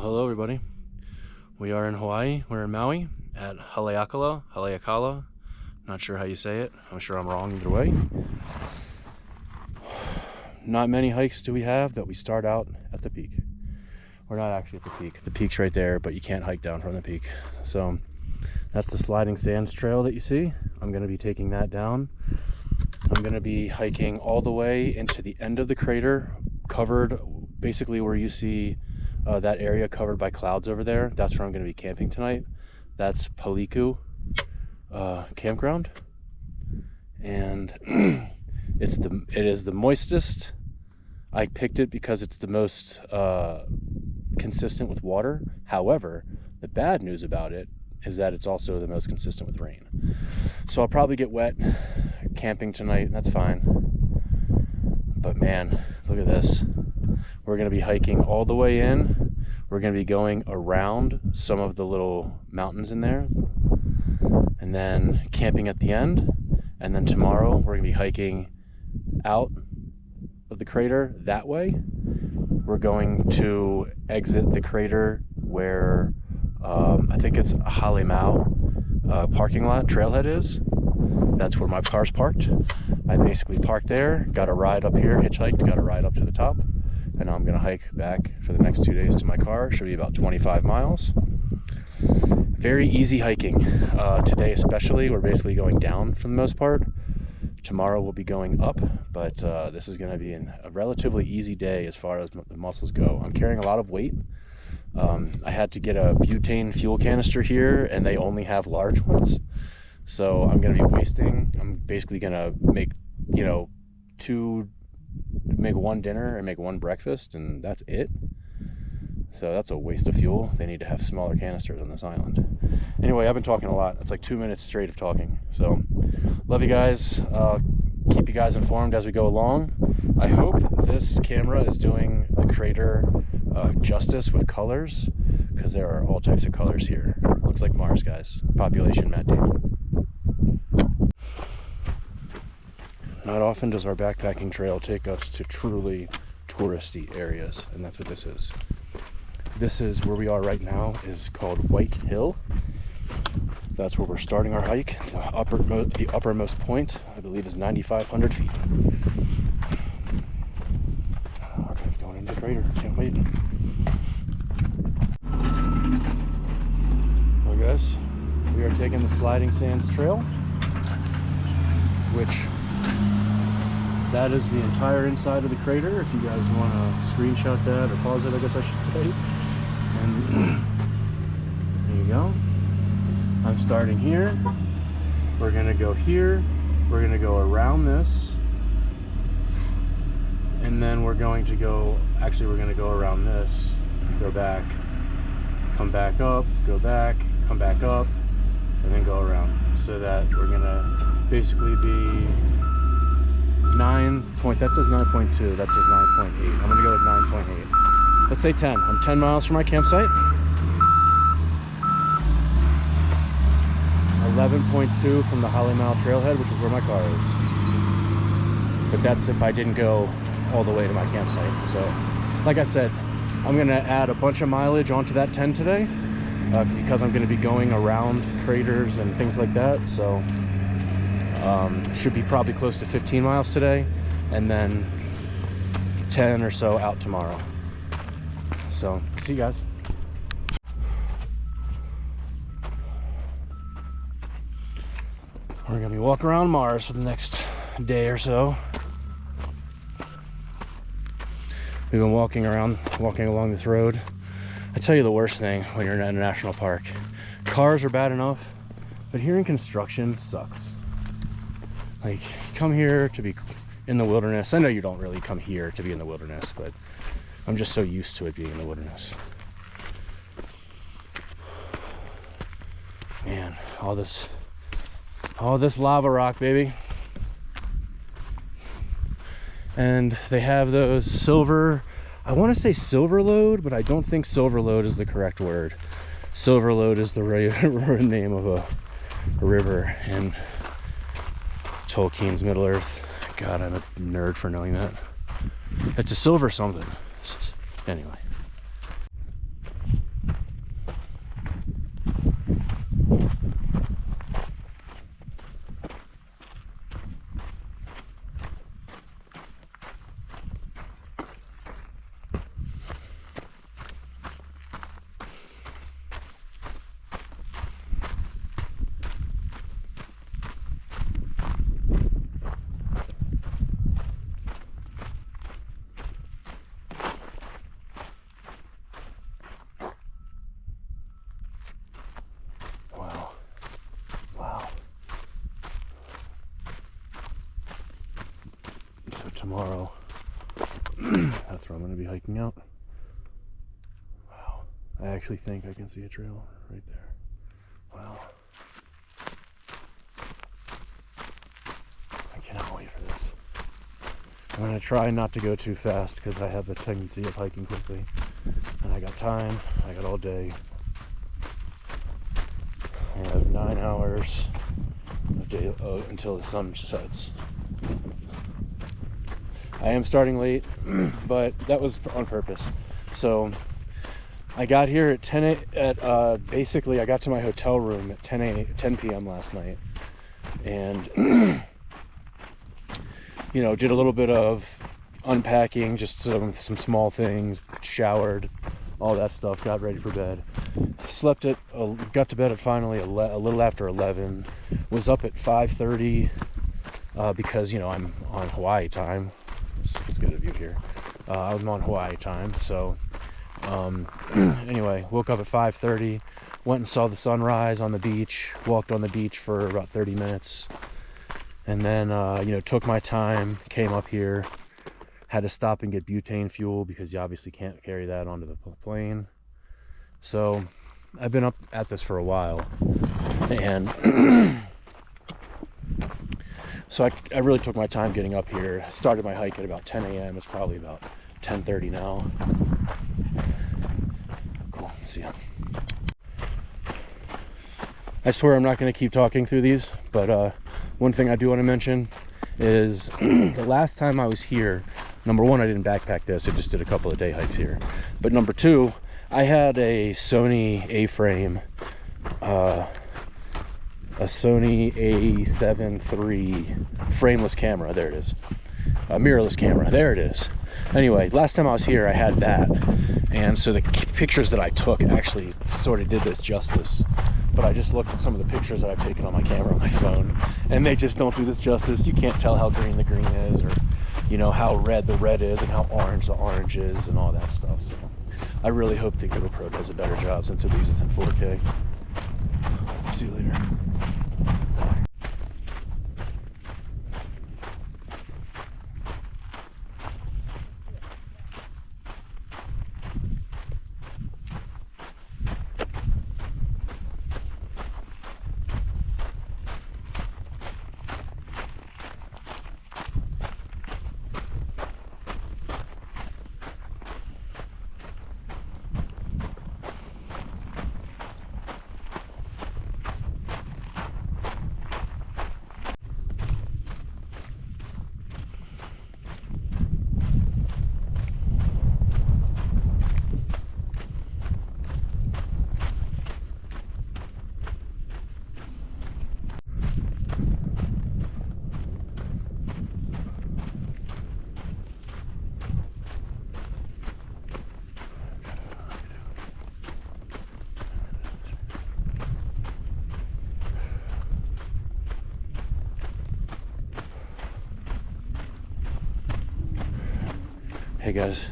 Well, hello everybody. We are in Hawaii. We're in Maui at Haleakala. Not sure how you say it. I'm sure I'm wrong either way. Not many hikes do we have that we start out at the peak. We're not actually at the peak. The peak's right there, but you can't hike down from the peak. So that's the sliding sands trail that you see. I'm going to be taking that down. I'm going to be hiking all the way into the end of the crater, covered basically where you see that area covered by clouds over there. That's where I'm going to be camping tonight. That's Paliku campground, and it is the moistest. I picked it because it's the most consistent with water. However, the bad news about it is that it's also the most consistent with rain. So I'll probably get wet camping tonight, and that's fine. But man, look at this. We're going to be hiking all the way in. We're going to be going around some of the little mountains in there, and then camping at the end. And then tomorrow we're going to be hiking out of the crater that way. We're going to exit the crater where I think it's Haleakala parking lot trailhead is. That's where my car's parked. I basically parked there, got a ride up here, hitchhiked, got a ride up to the top, and now I'm gonna hike back for the next 2 days to my car. Should be about 25 miles. Very easy hiking. Today especially, we're basically going down for the most part. Tomorrow we'll be going up, but this is gonna be a relatively easy day as far as the muscles go. I'm carrying a lot of weight. I had to get a butane fuel canister here, and they only have large ones. So I'm going to be wasting. I'm basically going to make, make one dinner and make one breakfast, and that's it. So that's a waste of fuel. They need to have smaller canisters on this island. Anyway, I've been talking a lot. It's like 2 minutes straight of talking. So love you guys. Keep you guys informed as we go along. I hope this camera is doing the crater justice with colors, because there are all types of colors here. Looks like Mars, guys. Population Matt Damon. Not often does our backpacking trail take us to truly touristy areas, and that's what this is. This is where we are right now, is called White Hill. That's where we're starting our hike. The uppermost point, I believe, is 9,500 feet. Okay, going into the crater. Can't wait. Well, guys, we are taking the sliding sands trail, which that is the entire inside of the crater. If you guys want to screenshot that or pause it, I guess I should say. And there you go. I'm starting here. We're gonna go here. We're gonna go around this, and then we're going to go. Actually, we're gonna go around this, go back, come back up, go back, come back up, and then go around. So that we're gonna basically be 9 point. That says 9.2. That says 9.8. I'm gonna go with 9.8. Let's say 10. I'm 10 miles from my campsite. 11.2 from the Haleakala trailhead, which is where my car is. But that's if I didn't go all the way to my campsite. So, like I said, I'm gonna add a bunch of mileage onto that 10 today because I'm gonna be going around craters and things like that. So, should be probably close to 15 miles today, and then 10 or so out tomorrow. So, see you guys. We're gonna be walking around Mars for the next day or so. We've been walking along this road. I tell you the worst thing when you're in a national park. Cars are bad enough, but here in construction sucks. Like, come here to be in the wilderness. I know you don't really come here to be in the wilderness, but I'm just so used to it being in the wilderness. Man, all this lava rock, baby. And they have those silver, I want to say silver load, but I don't think silver load is the correct word. Silver load is the name of a river in Tolkien's Middle Earth. God, I'm a nerd for knowing that. It's a silver something. Anyway. So tomorrow, that's where I'm going to be hiking out. Wow. I actually think I can see a trail right there. Wow. I cannot wait for this. I'm going to try not to go too fast because I have the tendency of hiking quickly. And I got time. I got all day. I have 9 hours of day until the sun sets. I am starting late, but that was on purpose. So I got here at basically I got to my hotel room at 10 p.m. last night, and you know, did a little bit of unpacking, just some small things, showered, all that stuff, got ready for bed. Slept at got to bed at finally a little after 11. Was up at 5:30 because, you know, I'm on Hawaii time. Let's get a view here. I'm on Hawaii time, so anyway, woke up at 5:30, went and saw the sunrise on the beach, walked on the beach for about 30 minutes, and then you know, took my time, came up here, had to stop and get butane fuel because you obviously can't carry that onto the plane. So I've been up at this for a while, and so I really took my time getting up here. I started my hike at about 10 a.m. It's probably about 10:30 now. Cool, see ya. I swear I'm not going to keep talking through these, but one thing I do want to mention is the last time I was here, number one, I didn't backpack this. I just did a couple of day hikes here. But number two, I had a Sony A-frame, a Sony A7 III frameless camera. There it is. A mirrorless camera. There it is. Anyway, last time I was here, I had that. And so the pictures that I took actually sort of did this justice. But I just looked at some of the pictures that I've taken on my camera on my phone, and they just don't do this justice. You can't tell how green the green is, or, you know, how red the red is, and how orange the orange is, and all that stuff. So I really hope the GoPro does a better job, since at least it's in 4K. See you later. Hey guys,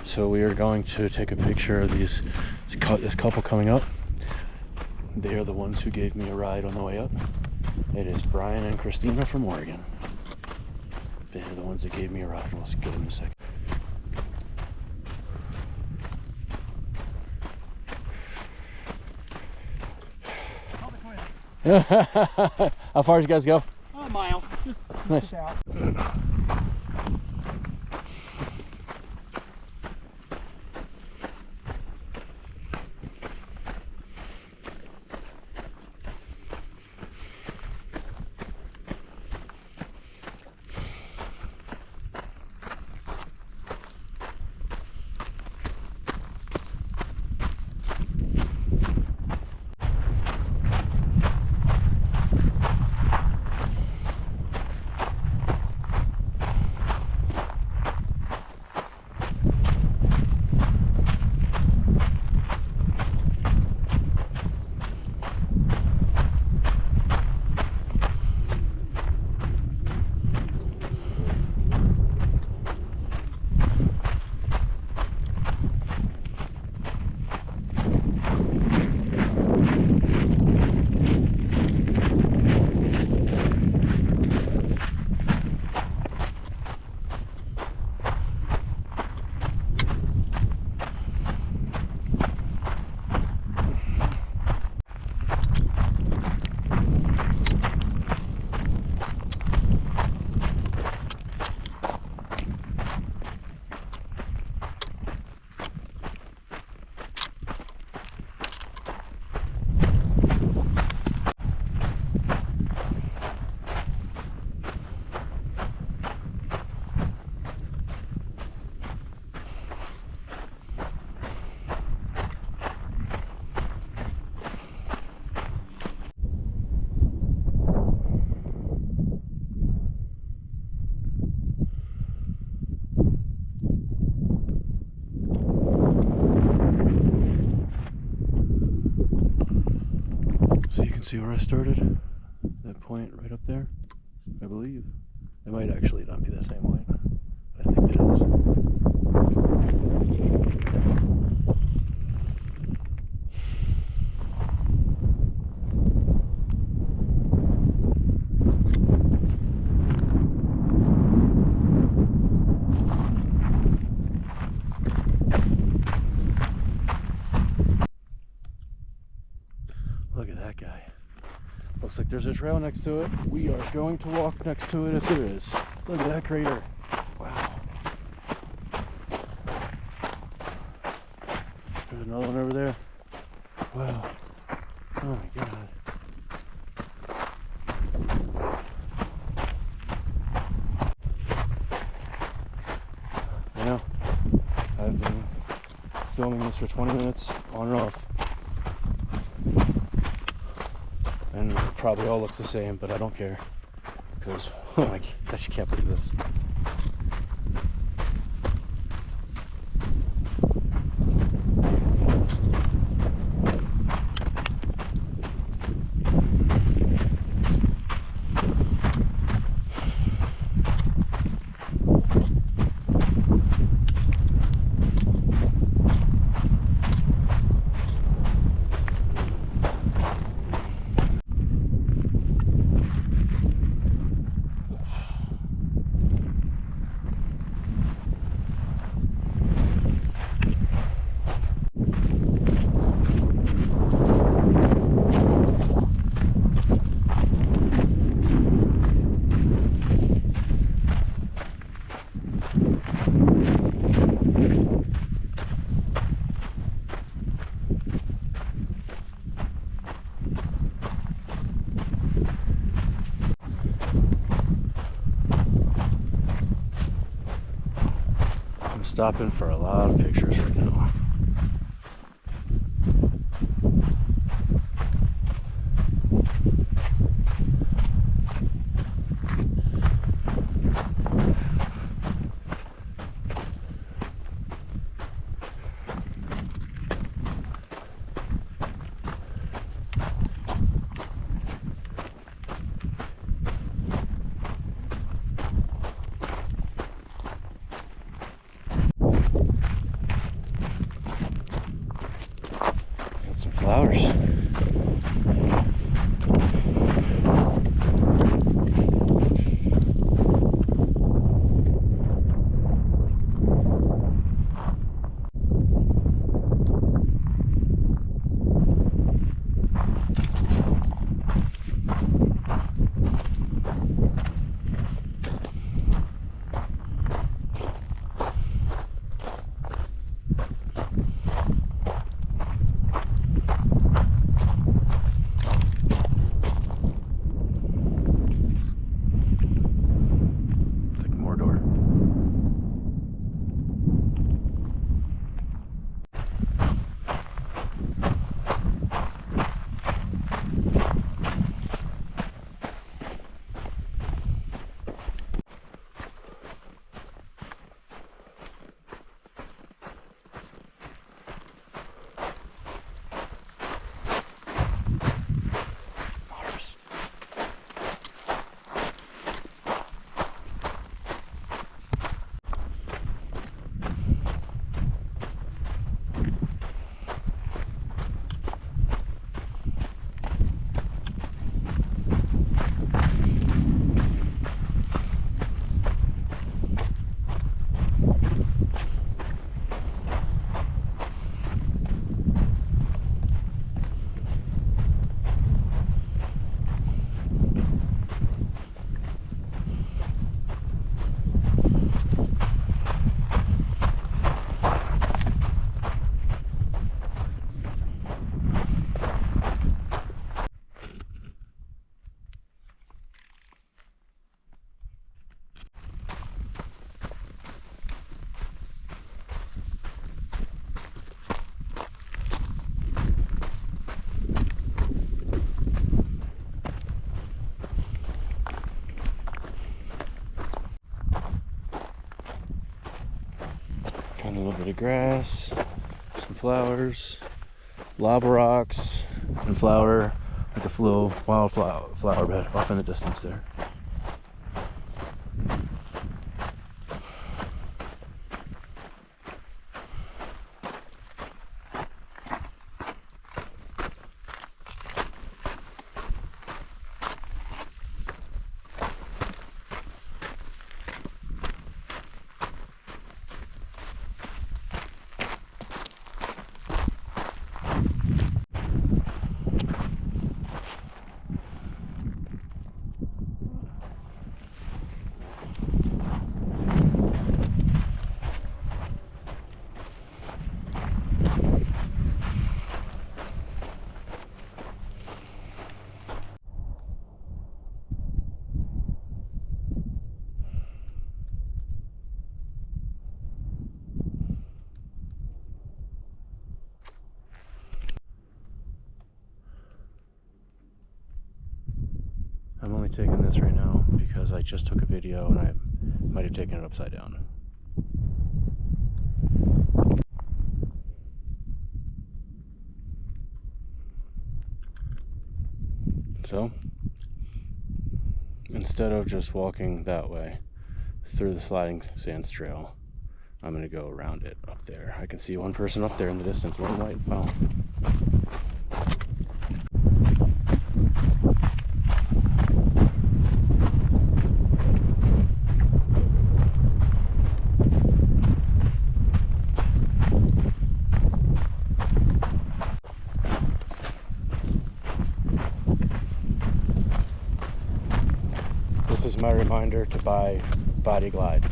so we are going to take a picture of this couple coming up. They are the ones who gave me a ride on the way up. It is Brian and Christina from Oregon. They are the ones that gave me a ride. We'll get them in a second. How far did you guys go? A mile. Just nice. Out. see where I started? That point right up there, I believe. It might actually not be the same way. I think it is. Look at that guy. Looks like there's a trail next to it. We are going to walk next to it if there is. Look at that crater. Wow. There's another one over there. Wow. Oh my God. I know. I've been filming this for 20 minutes on and off. And it probably all looks the same, but I don't care. Because, oh my, I just can't believe this. I'm stopping for a lot of pictures right now. Some flowers. A little bit of grass, some flowers, lava rocks, and flower. like a little wildflower bed off in the distance there. I'm only taking this right now because I just took a video and I might have taken it upside down. So, instead of just walking that way through the sliding sands trail, I'm going to go around it up there. I can see one person up there in the distance, one white. Wow. This is my reminder to buy Body Glide.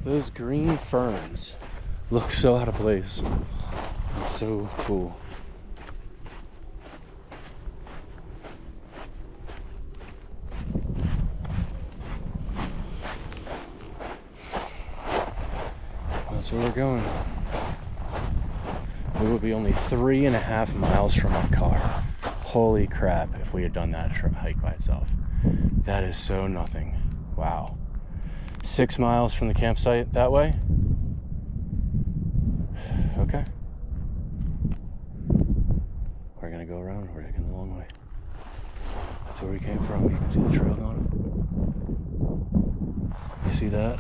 Those green ferns look so out of place. It's so cool. That's where we're going. We will be only 3.5 miles from our car. Holy crap, if we had done that hike by itself. That is so nothing. Wow. 6 miles from the campsite that way? Okay. We're gonna go around, we're taking the long way. That's where we came from. You can see the trail going up. You see that?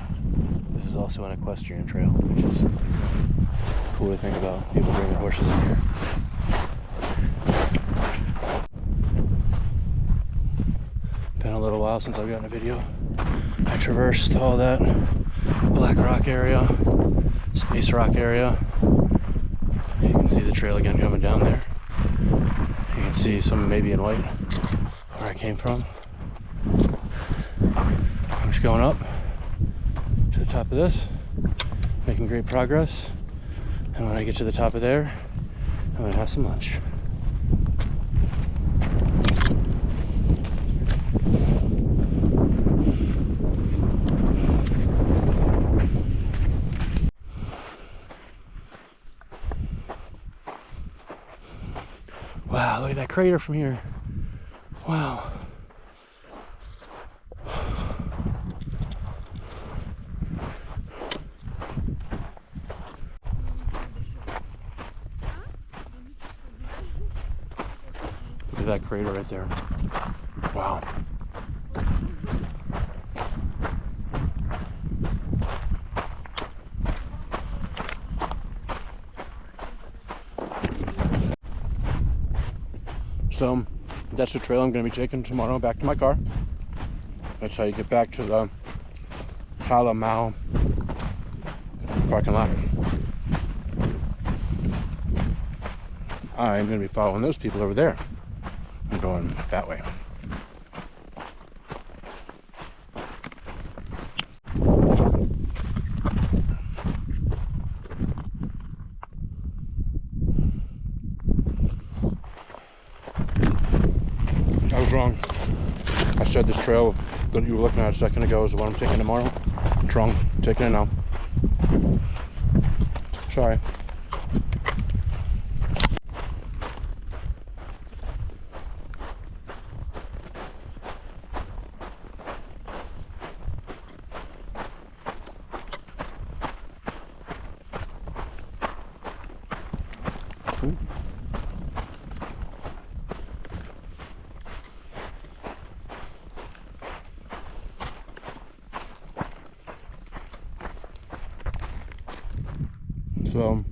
This is also an equestrian trail, which is cool to think about. People bring their horses in here. Been a little while since I've gotten a video. I traversed all that Black Rock area, Space Rock area. You can see the trail again coming down there. You can see some maybe in white where I came from. I'm just going up to the top of this, making great progress. And when I get to the top of there, I'm gonna have some lunch. Wow, look at that crater from here. Wow. Look at that crater right there. Wow. So that's the trail I'm going to be taking tomorrow back to my car. That's how you get back to the Haleakala parking lot. I'm going to be following those people over there. I'm going that way. I was wrong. I said this trail that you were looking at a second ago is the one I'm taking tomorrow. It's wrong. I'm taking it now. Sorry. So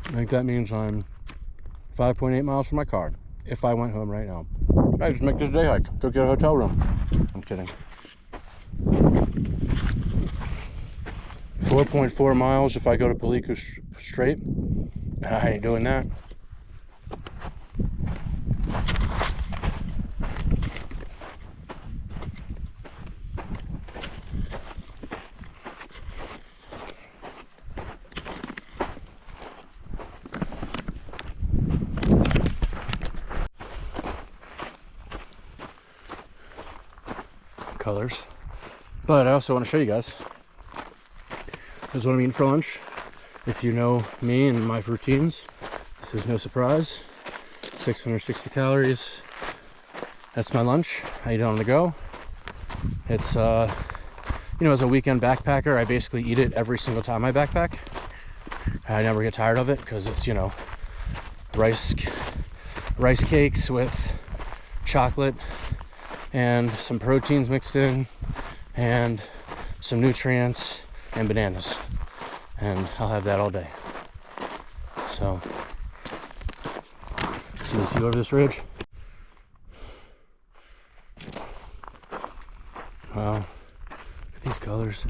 I think that means I'm 5.8 miles from my car if I went home right now. I just make this day hike. Took you to a hotel room. I'm kidding. 4.4 miles if I go to Palico straight. I ain't doing that. Colors. But I also want to show you guys. This is what I'm eating for lunch. If you know me and my routines, this is no surprise. 660 calories. That's my lunch. I eat it on the go. It's you know, as a weekend backpacker, I basically eat it every single time I backpack. I never get tired of it because it's, you know, rice cakes with chocolate and some proteins mixed in and some nutrients and bananas, and I'll have that all day. So see the view over this ridge. Wow, look at these colors.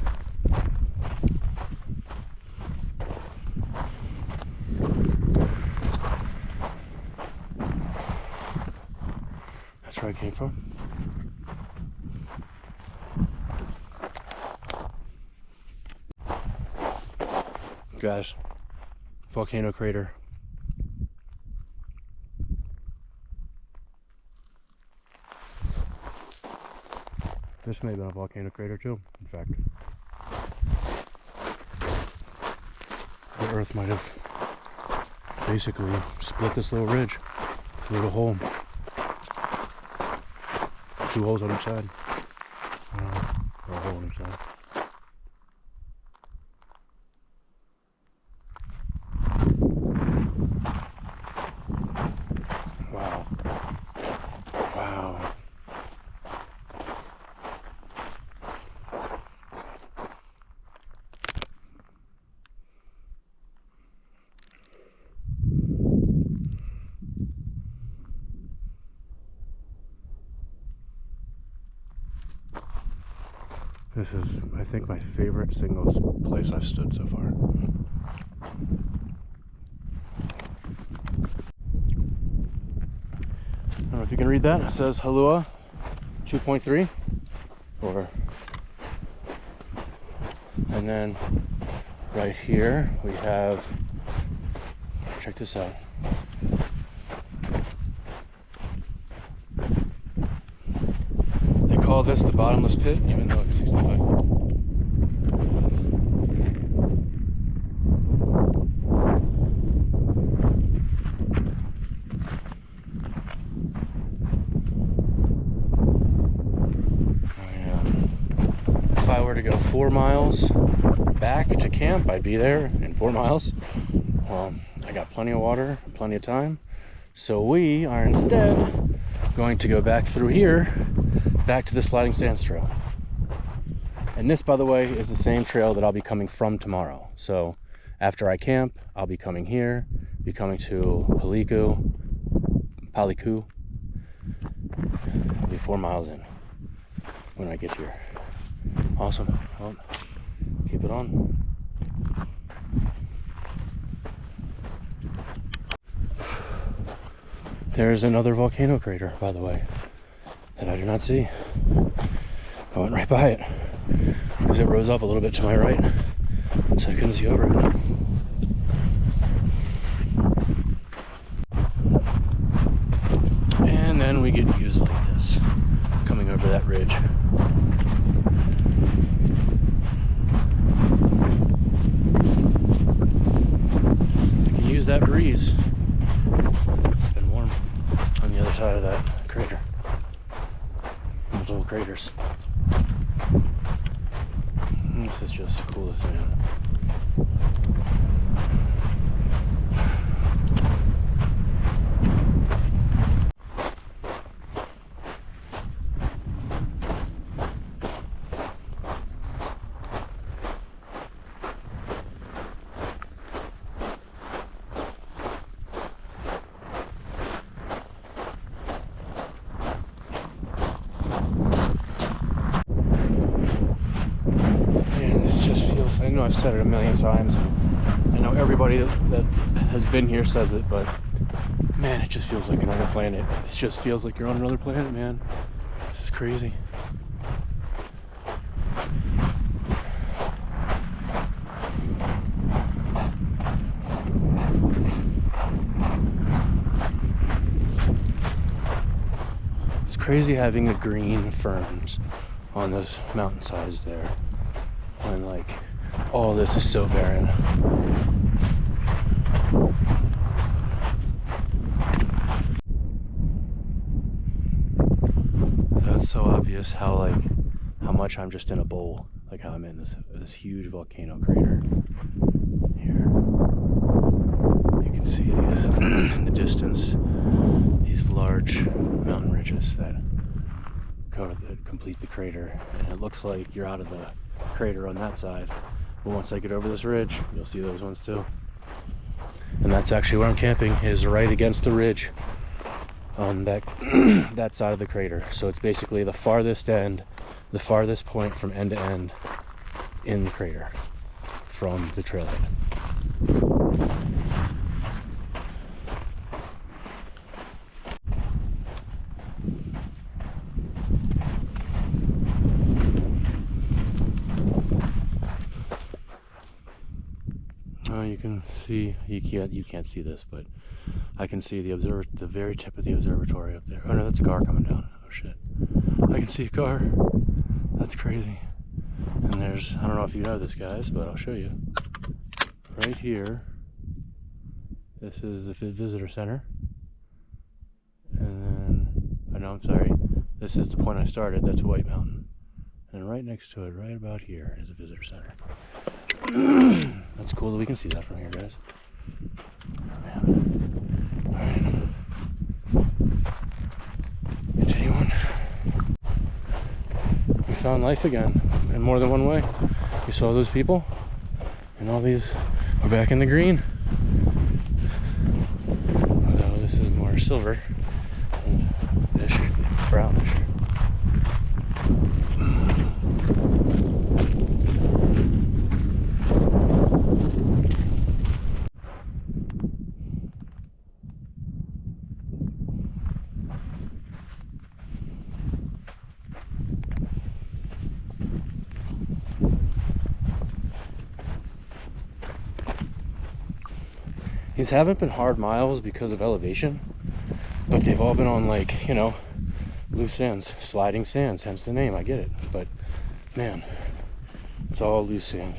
That's where I came from. Guys, volcano crater. This may have been a volcano crater too, in fact. The earth might have basically split this little ridge through a hole. 2 holes on each side. Or a hole on each side. Wow. Wow. This is, I think, my favorite single place I've stood so far. I don't know if you can read that. It says Halua 2.3, and then right here we have, check this out. They call this the bottomless pit, even though it's 65. If I were to go 4 miles back to camp, I'd be there in 4 miles. I got plenty of water, plenty of time. So we are instead going to go back through here, back to the sliding sands trail. And this, by the way, is the same trail that I'll be coming from tomorrow. So after I camp, I'll be coming here, be coming to Palico. I'll be 4 miles in when I get here. Awesome. Well, keep it on. There's another volcano crater, by the way, that I did not see. I went right by it because it rose up a little bit to my right, so I couldn't see over it. And then we get views like this coming over that ridge. I can use that breeze. It's been warm on the other side of that crater. Multiple craters. This is just the coolest, man. I've said it a million times. I know everybody that has been here says it, but man, it just feels like another planet. It just feels like you're on another planet, man. This is crazy. It's crazy having the green ferns on those mountainsides there, when like all this is so barren. So it's so obvious how much I'm just in a bowl, like how I'm in this huge volcano crater here. You can see these in the distance, these large mountain ridges that complete the crater, and it looks like you're out of the crater on that side, but once I get over this ridge, you'll see those ones too. And that's actually where I'm camping, is right against the ridge on that that side of the crater. So it's basically the farthest end, the farthest point from end to end in the crater from the trailhead. You can see, you can't see this, but I can see the very tip of the observatory up there. Oh no, that's a car coming down. Oh shit. I can see a car. That's crazy. And there's, I don't know if you know this, guys, but I'll show you. Right here, this is the visitor center. And then, oh no, I'm sorry. This is the point I started. That's White Mountain. And right next to it, right about here, is a visitor center. That's cool that we can see that from here, guys. Oh, man. Alright. Continue on. We found life again in more than one way. You saw those people, and all these are back in the green. Although this is more silver and ish, brownish. These haven't been hard miles because of elevation, but they've all been on, like, you know, loose sands, sliding sands, hence the name. I get it, but man, it's all loose sand.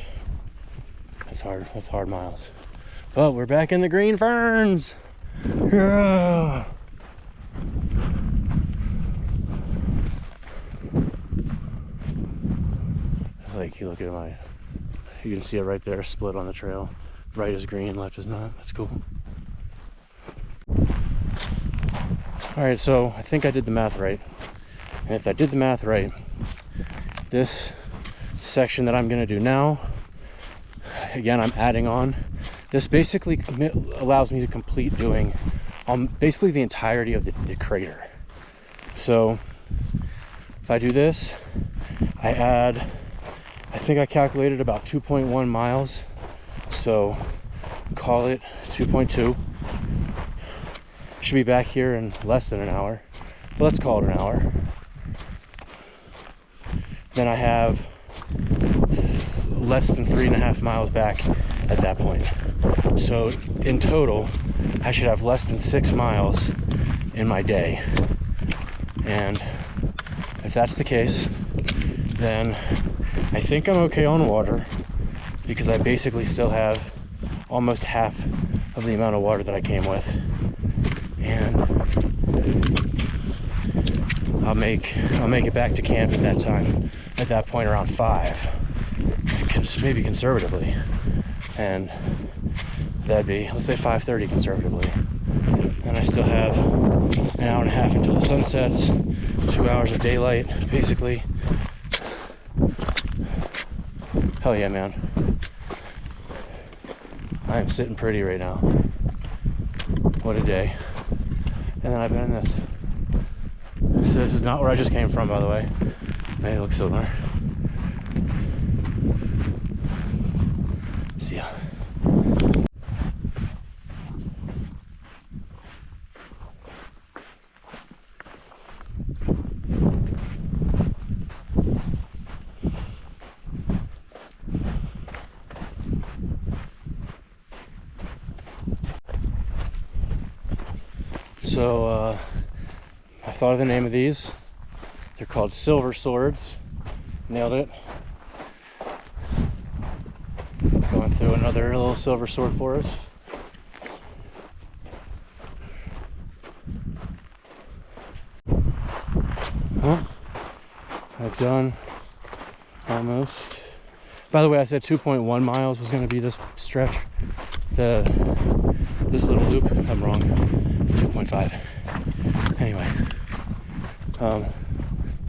That's hard miles. But we're back in the green ferns. Yeah. Like, you look at you can see it right there, split on the trail. Right is green, left is not. That's cool. Alright, so I think I did the math right. And if I did the math right, this section that I'm going to do now, again, I'm adding on. This basically allows me to complete doing basically the entirety of the crater. So if I do this, I think I calculated about 2.1 miles. So call it 2.2. Should be back here in less than an hour, but let's call it an hour. Then I have less than 3.5 miles back at that point. So in total, I should have less than 6 miles in my day. And if that's the case, then I think I'm okay on water, because I basically still have almost half of the amount of water that I came with. And I'll make it back to camp at that time, at that point around 5, maybe conservatively. And that'd be, let's say 5:30 conservatively. And I still have an hour and a half until the sun sets, 2 hours of daylight, basically. Hell yeah, man. I am sitting pretty right now. What a day. And then I've been in this. So this is not where I just came from, by the way. May look similar. See ya. So I thought of the name of these. They're called silver swords. Nailed it. Going through another little silver sword forest. Well, I've done almost. By the way, I said 2.1 miles was going to be this stretch. This little loop, I'm wrong. 2.5. Anyway,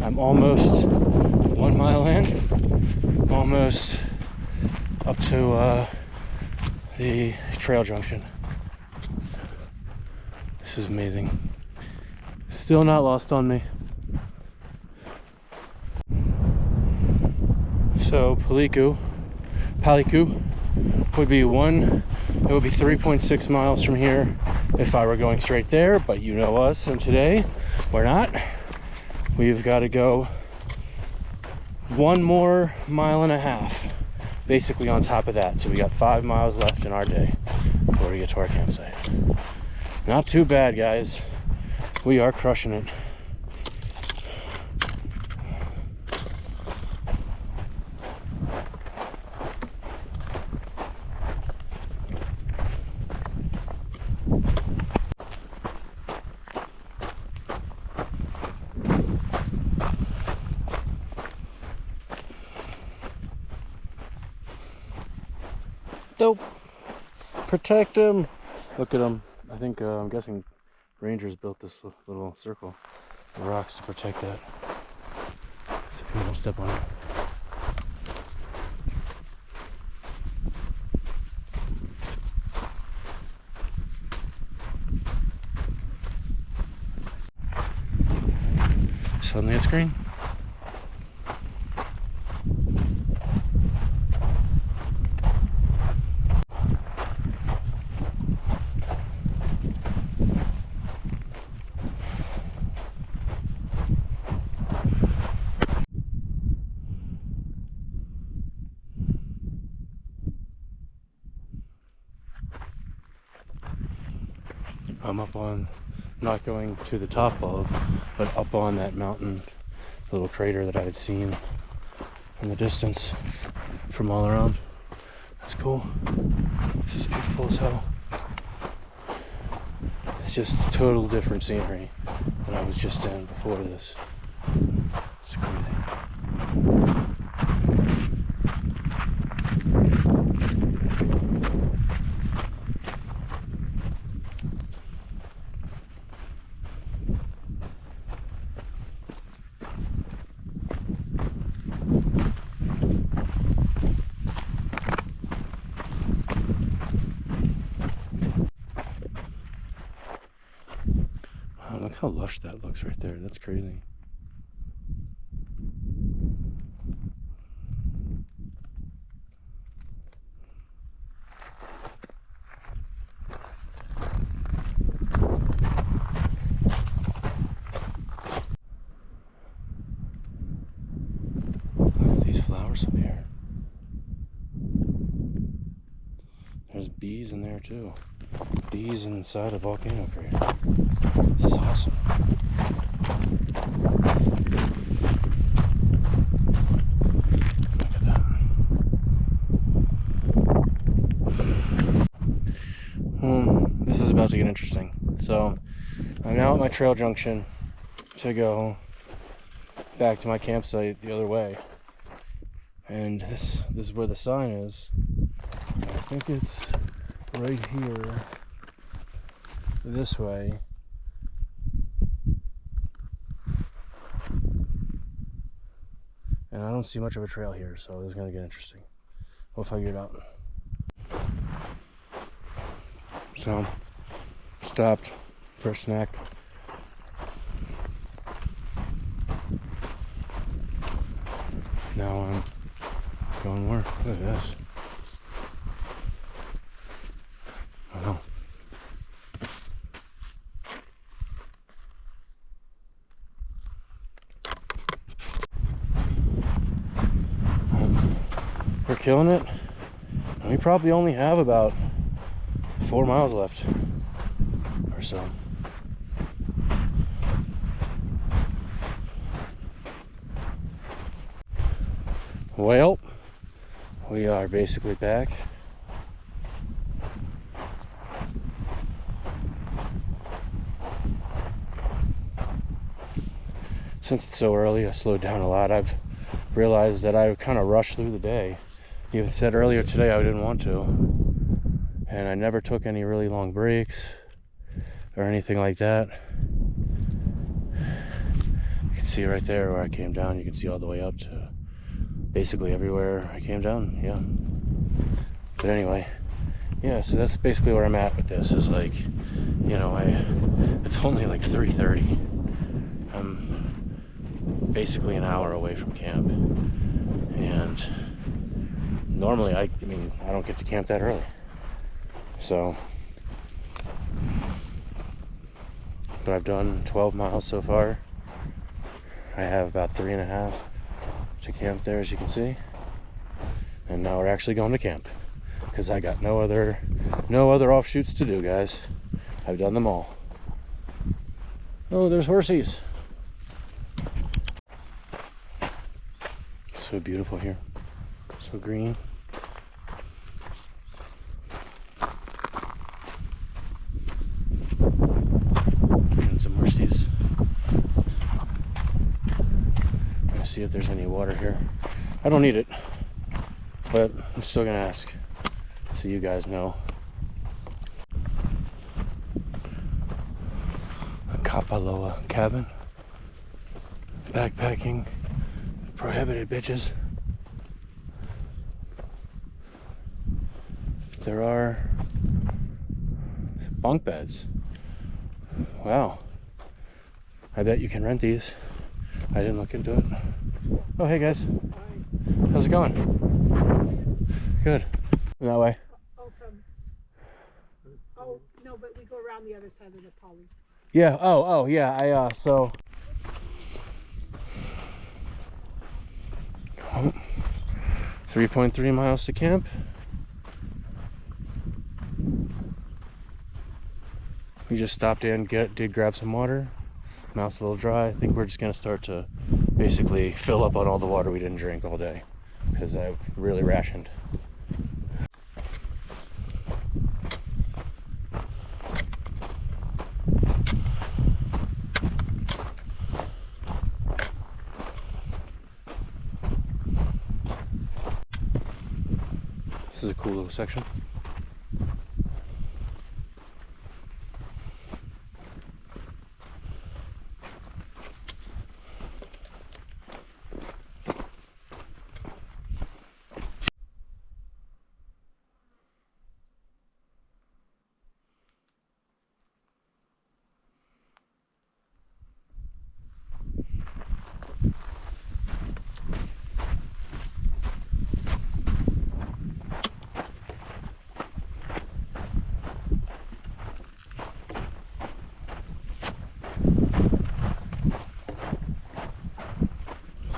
I'm almost 1 mile in. Almost up to the trail junction. This is amazing. Still not lost on me. So Paliku would be 3.6 miles from here if I were going straight there, but you know us, and today we're not. We've got to go 1 more mile and a half basically on top of that, so we got 5 miles left in our day before we get to our campsite. Not too bad, guys. We are crushing it. Dope. Protect him. Look at him. I think I'm guessing rangers built this little circle of rocks to protect that, so people don't step on it. Suddenly it's green. I'm up on, not going to the top of, but up on that mountain, little crater that I had seen in the distance from all around. That's cool. This is beautiful as hell. It's just total different scenery than I was just in before this. It's crazy. Look how lush that looks right there. That's crazy. Look at these flowers up here. There's bees in there too. Bees inside a volcano crater. This is awesome. Look at that. This is about to get interesting. So I'm now at my trail junction to go back to my campsite the other way. And this is where the sign is. I think it's right here, this way. And I don't see much of a trail here, so this is gonna get interesting. We'll figure it out. So, stopped for a snack. Now I'm going more. Look at this. killing it. And we probably only have about 4 miles left or so. Well, we are basically back. Since it's so early, I slowed down a lot. I've realized that I kind of rushed through the day. You even said earlier today I didn't want to. And I never took any really long breaks or anything like that. You can see right there where I came down. You can see all the way up to basically everywhere I came down, yeah. But anyway, yeah, so that's basically where I'm at with this, is like, you know, it's only like 3:30. I'm basically an hour away from camp. And normally, I mean, I don't get to camp that early. So, but I've done 12 miles so far. I have about 3.5 to camp there, as you can see. And now we're actually going to camp, because I got no other offshoots to do, guys. I've done them all. Oh, there's horsies. So beautiful here. So green. And some horsies. I'm gonna see if there's any water here. I don't need it, but I'm still gonna ask, so you guys know. A Kapaloa cabin. Backpacking. Prohibited, bitches. There are bunk beds. Wow. I bet you can rent these. I didn't look into it. Oh, hey guys. How's it going? Good. That way. Oh, no, but we go around the other side of the poly. Yeah. Oh, yeah. So. 3.3 miles to camp. We just stopped in, did grab some water. Mouth's a little dry. I think we're just gonna start to basically fill up on all the water we didn't drink all day, because I really rationed. This is a cool little section.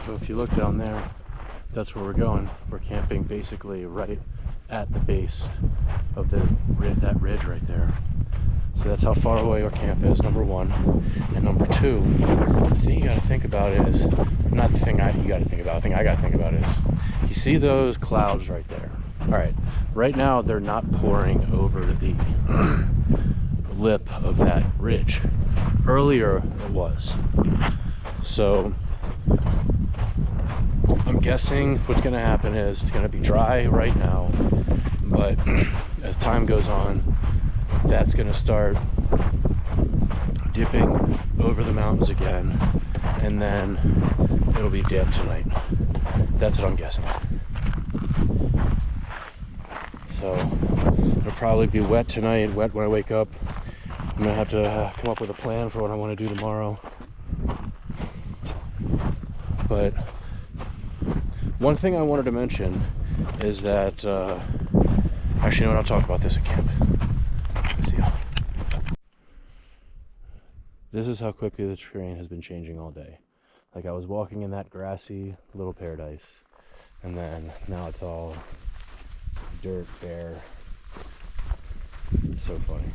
So if you look down there, that's where we're going. We're camping basically right at the base of that ridge right there. So that's how far away our camp is, number one. And number two, the thing you gotta think about is, not the thing you gotta think about, the thing I gotta think about is, you see those clouds right there? All right, right now they're not pouring over the lip of that ridge. Earlier it was. So I'm guessing what's gonna happen is it's gonna be dry right now, but as time goes on, that's gonna start dipping over the mountains again, and then it'll be damp tonight. That's what I'm guessing. So it'll probably be wet tonight, wet when I wake up. I'm gonna have to come up with a plan for what I want to do tomorrow. But one thing I wanted to mention is that, actually, no, I'll talk about this at camp. Let's see. This is how quickly the terrain has been changing all day. Like, I was walking in that grassy little paradise, and then now it's all dirt, bare. So funny.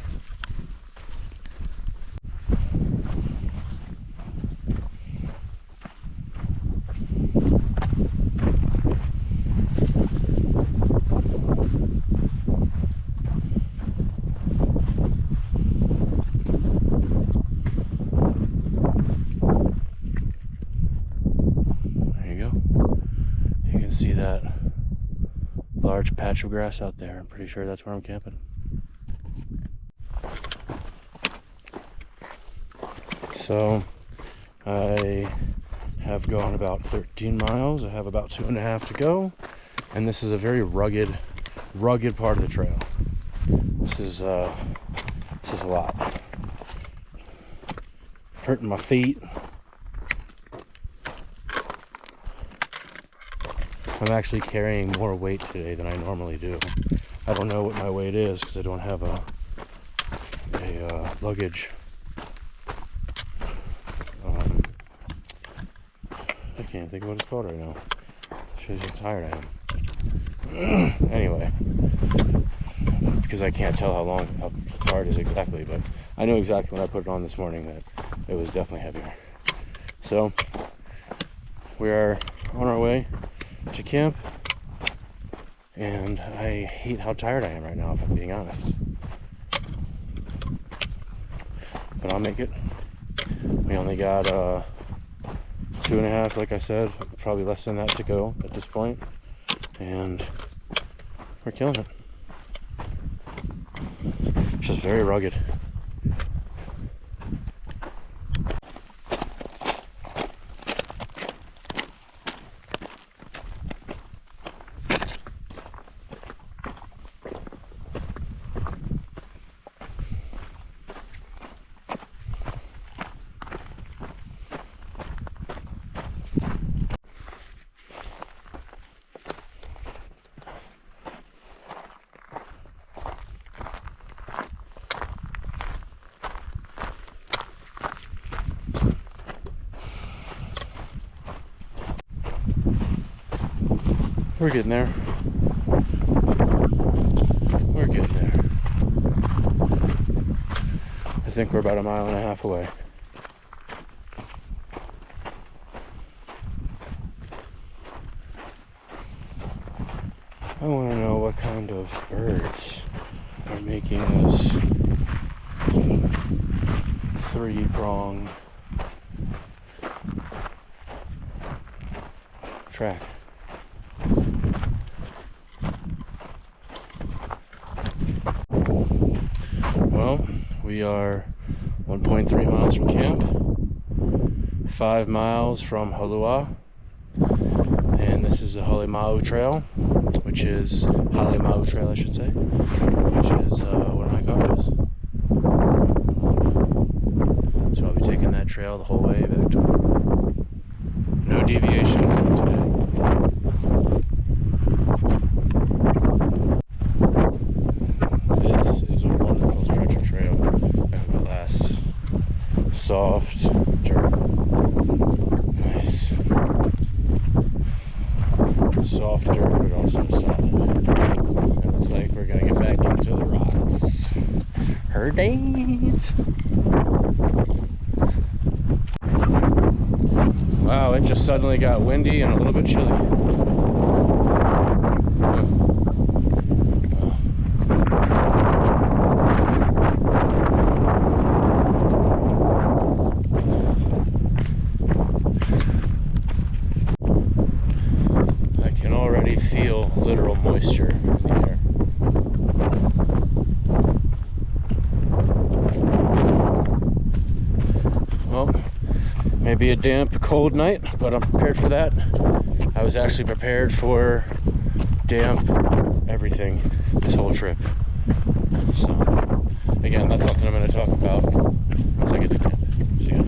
See that large patch of grass out there. I'm pretty sure that's where I'm camping. So I have gone about 13 miles. I have about 2.5 to go, and this is a very rugged part of the trail. This is a lot. Hurting my feet. I'm actually carrying more weight today than I normally do. I don't know what my weight is because I don't have a luggage. I can't think of what it's called right now. Shows how tired I am. Anyway, because I can't tell how far it is exactly, but I knew exactly when I put it on this morning that it was definitely heavier. So we are on our way to camp, and I hate how tired I am right now, if I'm being honest, but I'll make it. We only got 2.5, like I said, probably less than that to go at this point, and we're killing it. It's just very rugged. We're getting there. We're getting there. I think we're about 1.5 miles away. I want to know what kind of birds are making this 3-prong track. Well, we are 1.3 miles from camp, 5 miles from Halua, and this is the Haleakala Trail, which is Haleakala Trail, I should say, which is one of my cars. So I'll be taking that trail the whole way back to work. No deviations today. This is a wonderful stretch of trail. I hope it lasts. Soft dirt. Nice. Soft dirt, but also solid. It looks like we're gonna get back into the rocks. Her days. Wow, it just suddenly got windy and a little bit chilly. I can already feel literal moisture in the air. Well, maybe a damp, cold night, but I'm prepared for that. I was actually prepared for damp everything this whole trip. So, again, that's something I'm going to talk about once I get to camp. See ya.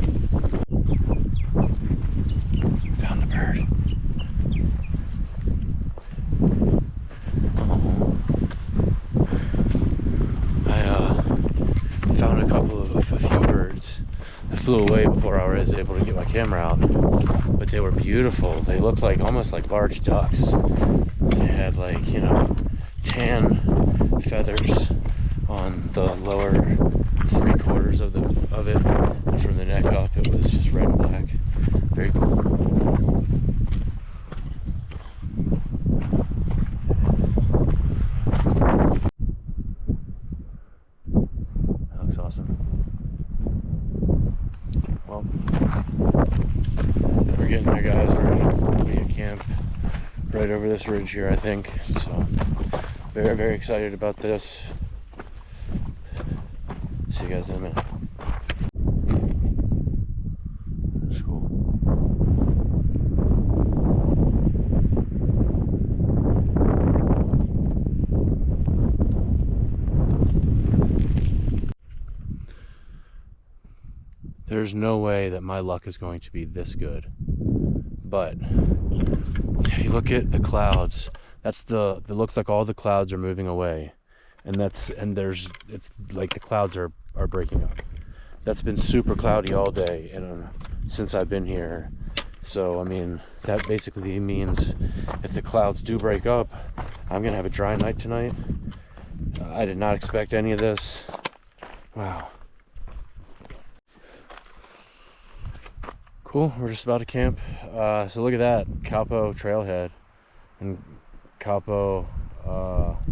Found a bird. I found a couple of a few birds that flew away before I was able to get my camera out. But they were beautiful. They looked like almost like large ducks. They had like, you know, tan feathers on the lower 3/4 of it, and from the neck up it was just red and black. Very cool. That looks awesome. Well, we're getting there, guys. We're gonna be at camp right over this ridge here, I think. So very, very excited about this. See you guys in a minute. That's cool. There's no way that my luck is going to be this good. But if you look at the clouds, it looks like all the clouds are moving away. It's like the clouds are breaking up. That's been super cloudy all day and since I've been here. So I mean, that basically means if the clouds do break up, I'm gonna have a dry night tonight. I did not expect any of this. Wow. Cool, we're just about to camp. So look at that, Kaupo trailhead and Kaupo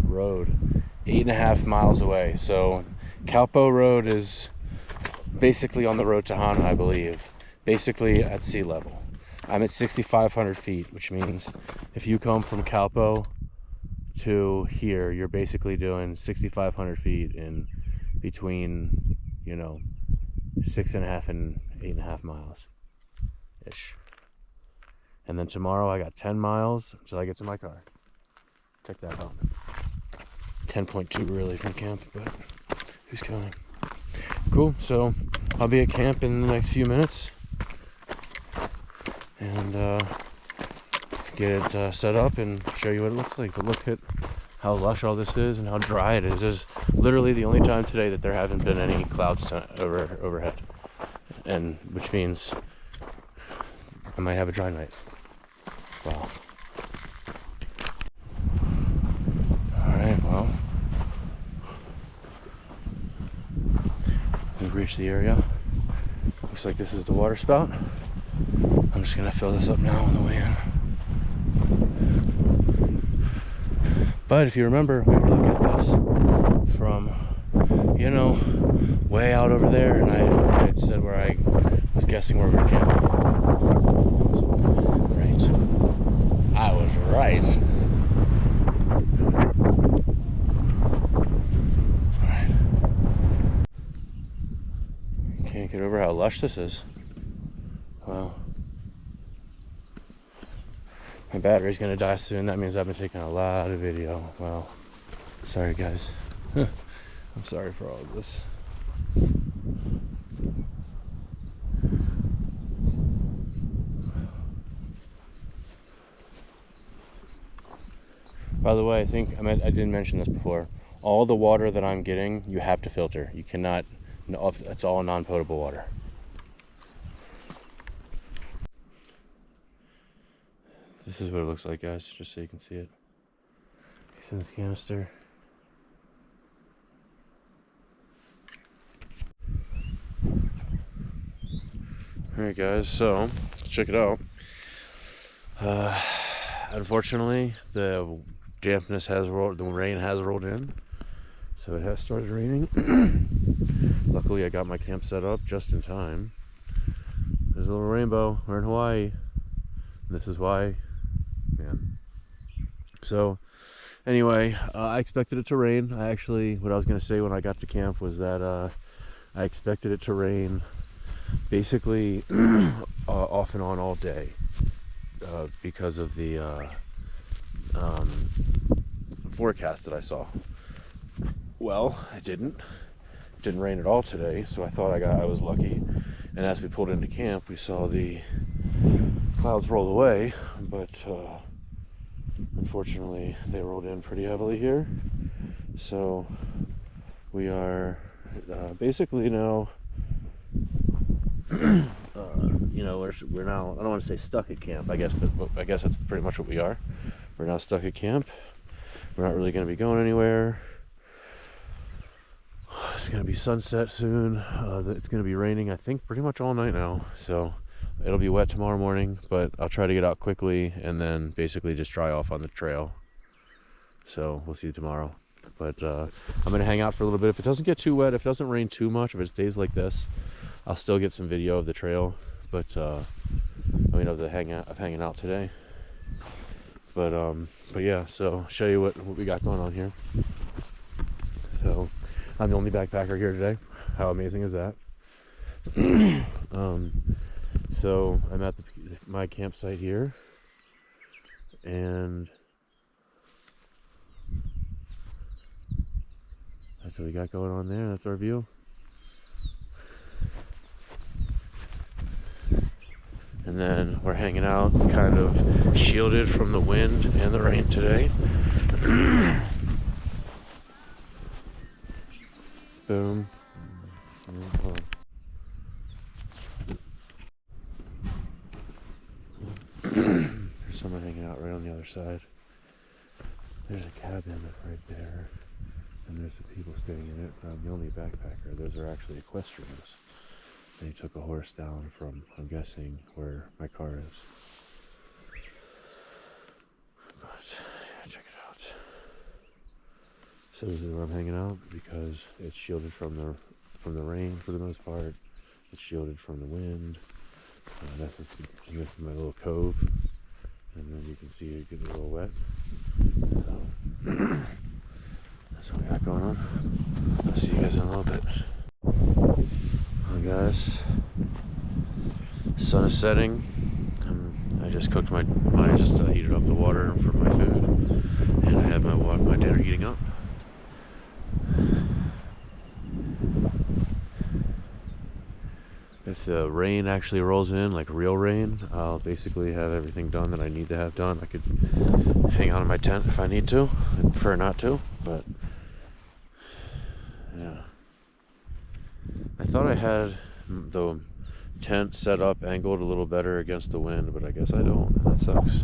road, 8.5 miles away. So Kaupo road is basically on the road to Hana, I believe, basically at sea level. I'm at 6,500 feet, which means if you come from Kaupo to here, you're basically doing 6,500 feet in between, you know, 6.5 and 8.5 miles ish. And then tomorrow I got 10 miles until I get to my car. Check that out. 10.2 really from camp, but who's counting? Cool, so I'll be at camp in the next few minutes and get it set up and show you what it looks like. But look at how lush all this is and how dry it is. This is literally the only time today that there haven't been any clouds overhead, and which means I might have a dry night. Wow. Alright, well, we've reached the area. Looks like this is the water spout. I'm just gonna fill this up now on the way in. But if you remember, we were looking at this from, you know, way out over there, and I said where I was guessing where we were camping. Right. I was right. Alright. Can't get over how lush this is. Wow. My battery's gonna die soon. That means I've been taking a lot of video. Wow. Sorry, guys. I'm sorry for all of this. By the way, I think I didn't mention this before. All the water that I'm getting, you have to filter. You cannot. It's all non-potable water. This is what it looks like, guys, just so you can see it. It's in this canister. Alright, guys, so check it out. Unfortunately, the dampness has rolled, the rain has rolled in, so it has started raining. Luckily, I got my camp set up just in time. There's a little rainbow. We're in Hawaii. This is why. Yeah. So anyway, I expected it to rain. What I was going to say when I got to camp was that I expected it to rain basically off and on all day because of the forecast that I saw. Well, it didn't rain at all today, so I thought I was lucky. And as we pulled into camp, we saw the clouds roll away, but unfortunately they rolled in pretty heavily here. So we are Basically now, you know, we're now, I don't want to say stuck at camp, I guess, but I guess that's pretty much what we are. We're now stuck at camp. We're not really going to be going anywhere. It's going to be sunset soon. It's going to be raining, I think, pretty much all night now. So it'll be wet tomorrow morning, but I'll try to get out quickly and then basically just dry off on the trail. So we'll see you tomorrow. But I'm going to hang out for a little bit. If it doesn't get too wet, if it doesn't rain too much, if it stays like this, I'll still get some video of the trail. But I mean, of hanging out today. But yeah, so I'll show you what we got going on here. So I'm the only backpacker here today. How amazing is that? So I'm at my campsite here, and that's what we got going on there. That's our view. And then we're hanging out, kind of shielded from the wind and the rain today. Boom. There's someone hanging out right on the other side. There's a cabin right there, and there's the people staying in it. I'm the only backpacker. Those are actually equestrians. They took a horse down from, I'm guessing, where my car is. But yeah, check it out. So this is where I'm hanging out because it's shielded from the rain for the most part. It's shielded from the wind. This is my little cove, and then you can see it gets a little wet. So that's what we got going on. I'll see you guys in a little bit. Hi guys, sun is setting. I just cooked I just heated up the water for my food, and I have my dinner heating up. If the rain actually rolls in, like real rain, I'll basically have everything done that I need to have done. I could hang out in my tent if I need to. I prefer not to, but yeah. I thought I had the tent set up angled a little better against the wind, but I guess I don't. That sucks.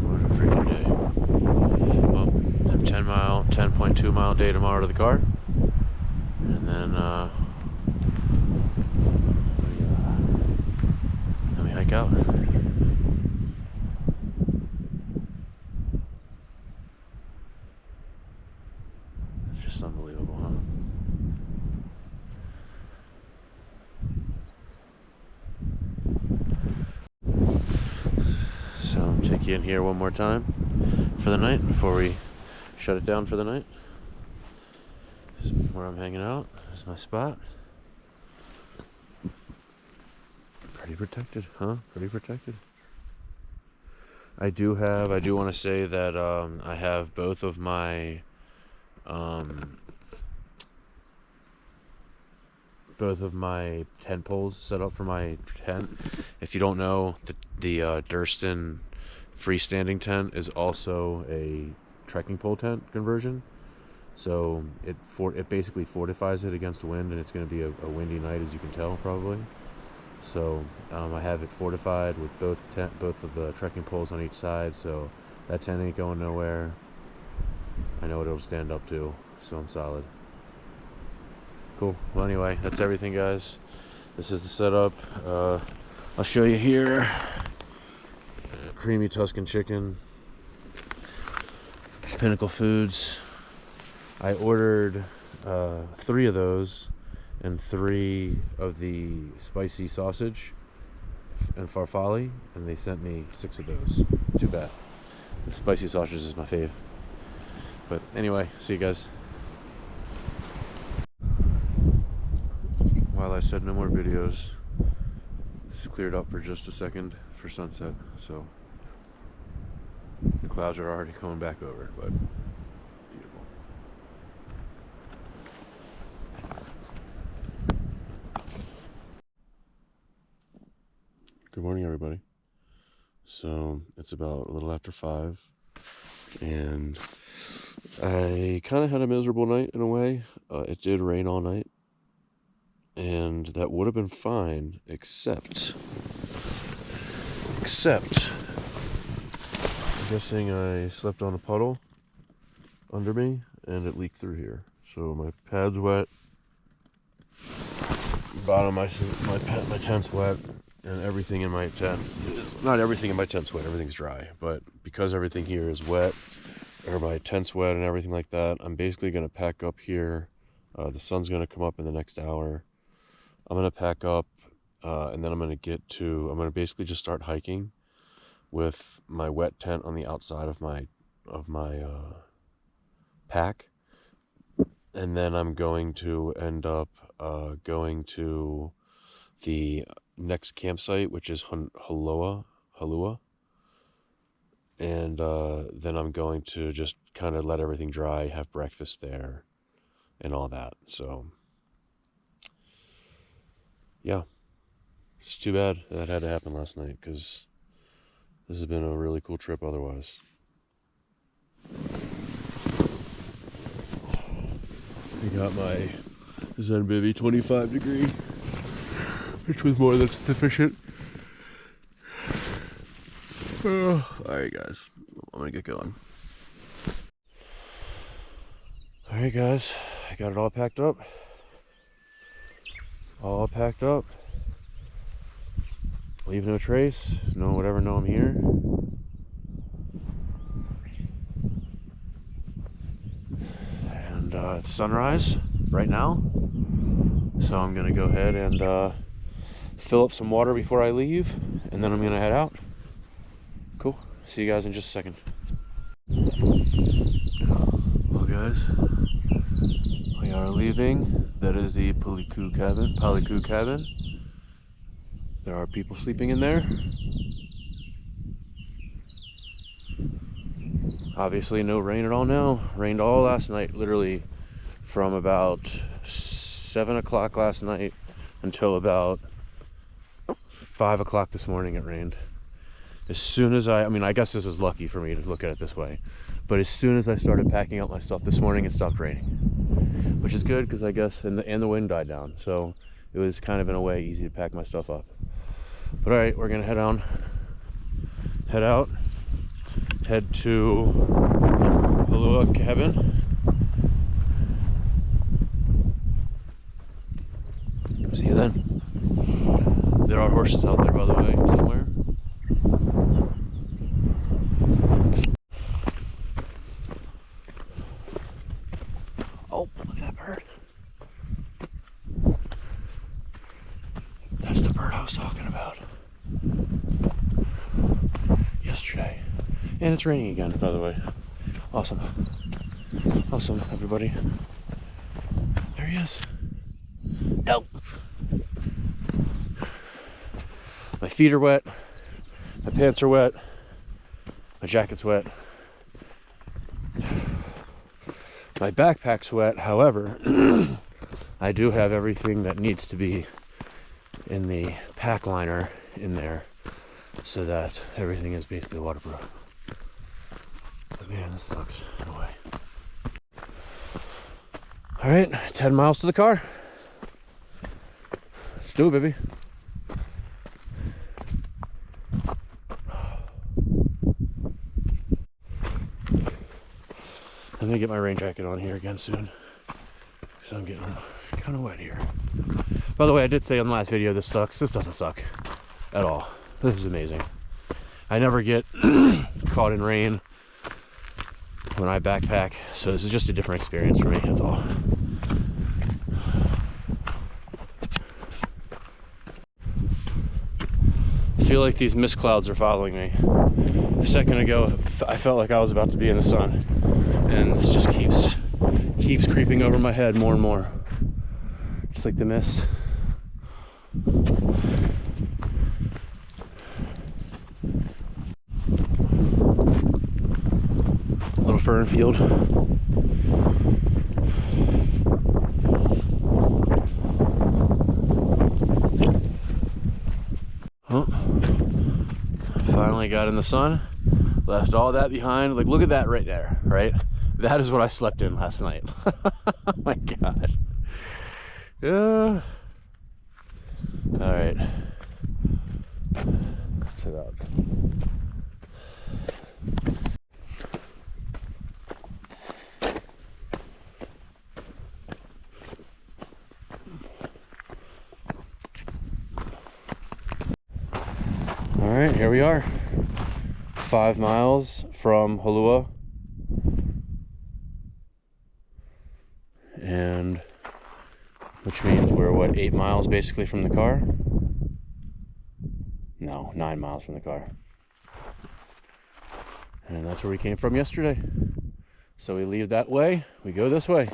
What a freaking day. Well, I'm 10.2 mile day tomorrow to the car. And then we hike out. It's just unbelievable, huh? So I'll take you in here one more time for the night before we shut it down for the night. This is where I'm hanging out. This is my spot. Pretty protected, huh? Pretty protected. I do want to say that I have both of my tent poles set up for my tent. If you don't know, the Durston freestanding tent is also a trekking pole tent conversion. So it basically fortifies it against wind, and it's going to be a windy night, as you can tell probably. So I have it fortified with both of the trekking poles on each side, so that tent ain't going nowhere. I know what it'll stand up to, so I'm solid. Cool. Well, anyway, that's everything, guys. This is the setup. I'll show you here. Creamy Tuscan chicken. Pinnacle Foods. I ordered 3 of those and 3 of the spicy sausage and farfalle, and they sent me 6 of those. Too bad. The spicy sausage is my fave. But anyway, see you guys. While I said no more videos, it's cleared up for just a second for sunset, so the clouds are already coming back over, but beautiful. Good morning, everybody. So it's about a little after 5, and I kind of had a miserable night in a way. It did rain all night, and that would have been fine, except I'm guessing I slept on a puddle under me, and it leaked through here. So my pad's wet, bottom of my tent's wet, and everything in my tent not everything in my tent's wet, everything's dry, but because everything here is wet, or my tent's wet and everything like that, I'm basically going to pack up here. The sun's going to come up in the next hour. I'm going to pack up, and then I'm going to basically just start hiking with my wet tent on the outside of my pack. And then I'm going to end up going to the next campsite, which is Halua. And then I'm going to just kind of let everything dry, have breakfast there, and all that. So, yeah. It's too bad that had to happen last night, because this has been a really cool trip otherwise. I got my Zenbivy 25 degree, which was more than sufficient. Alright guys, I'm gonna get going. Alright guys, I got it all packed up. Leave no trace, no one would ever know I'm here. And it's sunrise right now, so I'm gonna go ahead and fill up some water before I leave, and then I'm gonna head out. Cool, see you guys in just a second. Well guys, we are leaving. That is the Paliku cabin. There are people sleeping in there. Obviously no rain at all now. Rained all last night, literally from about 7 o'clock last night until about 5 o'clock this morning it rained. As soon as I guess this is lucky for me to look at it this way, but as soon as I started packing up my stuff this morning, it stopped raining, which is good, because I guess, and the wind died down, so it was kind of in a way easy to pack my stuff up. But alright, we're gonna head out, head to Halua cabin. See you then. There are horses out there, by the way, somewhere. Oh, look at that bird. That's the bird I was talking about yesterday. And it's raining again, by the way. Awesome, everybody. There he is. Nope. My feet are wet, my pants are wet, my jacket's wet, my backpack's wet. However, I do have everything that needs to be in the pack liner in there, so that everything is basically waterproof. But man, this sucks in a way. All right, 10 miles to the car. Let's do it, baby. I'm gonna get my rain jacket on here again soon, because I'm getting kind of wet here. By the way, I did say on the last video, this sucks. This doesn't suck at all. This is amazing. I never get caught in rain when I backpack, so this is just a different experience for me, that's all. I feel like these mist clouds are following me. A second ago, I felt like I was about to be in the sun, and this just keeps creeping over my head more and more. Just like the mist. Little fern field. Oh. got in the sun, left all that behind. Like, look at that right there, right? That is what I slept in last night. Oh my God. Yeah. All right. Let's head out. All right, here we are. 5 miles from Halua. And which means we're what, 8 miles basically from the car? No, 9 miles from the car. And that's where we came from yesterday. So we leave that way, we go this way.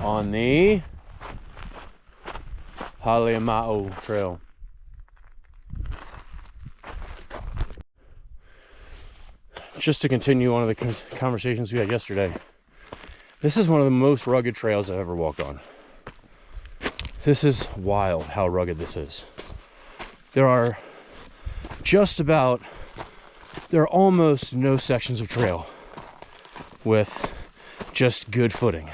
On the Haleakala Trail. Just to continue one of the conversations we had yesterday, this is one of the most rugged trails I've ever walked on. This is wild how rugged this is. There are almost no sections of trail with just good footing.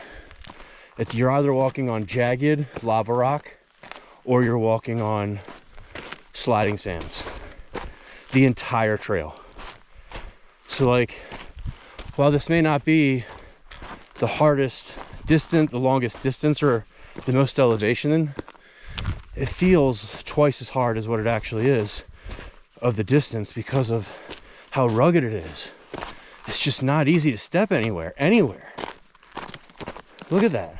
You're either walking on jagged lava rock or you're walking on sliding sands the entire trail. So like, while this may not be the hardest distance, the longest distance, or the most elevation, it feels twice as hard as what it actually is of the distance because of how rugged it is. It's just not easy to step anywhere. Look at that.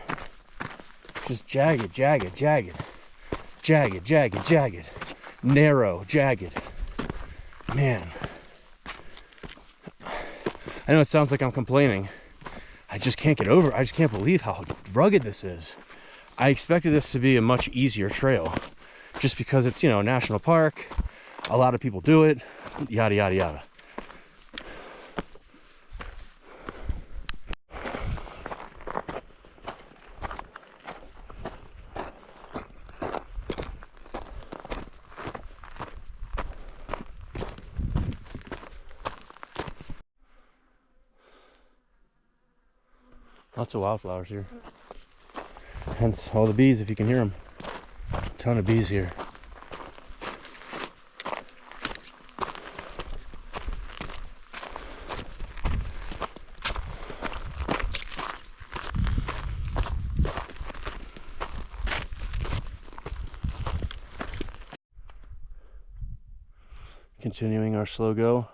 Just jagged, jagged, jagged, jagged, jagged, jagged, narrow, jagged. Man. I know it sounds like I'm complaining. I just can't believe how rugged this is. I expected this to be a much easier trail just because it's, you know, a national park. A lot of people do it, yada, yada, yada. Lots of wildflowers here. Hence all the bees, if you can hear them. A ton of bees here. Continuing our slow go.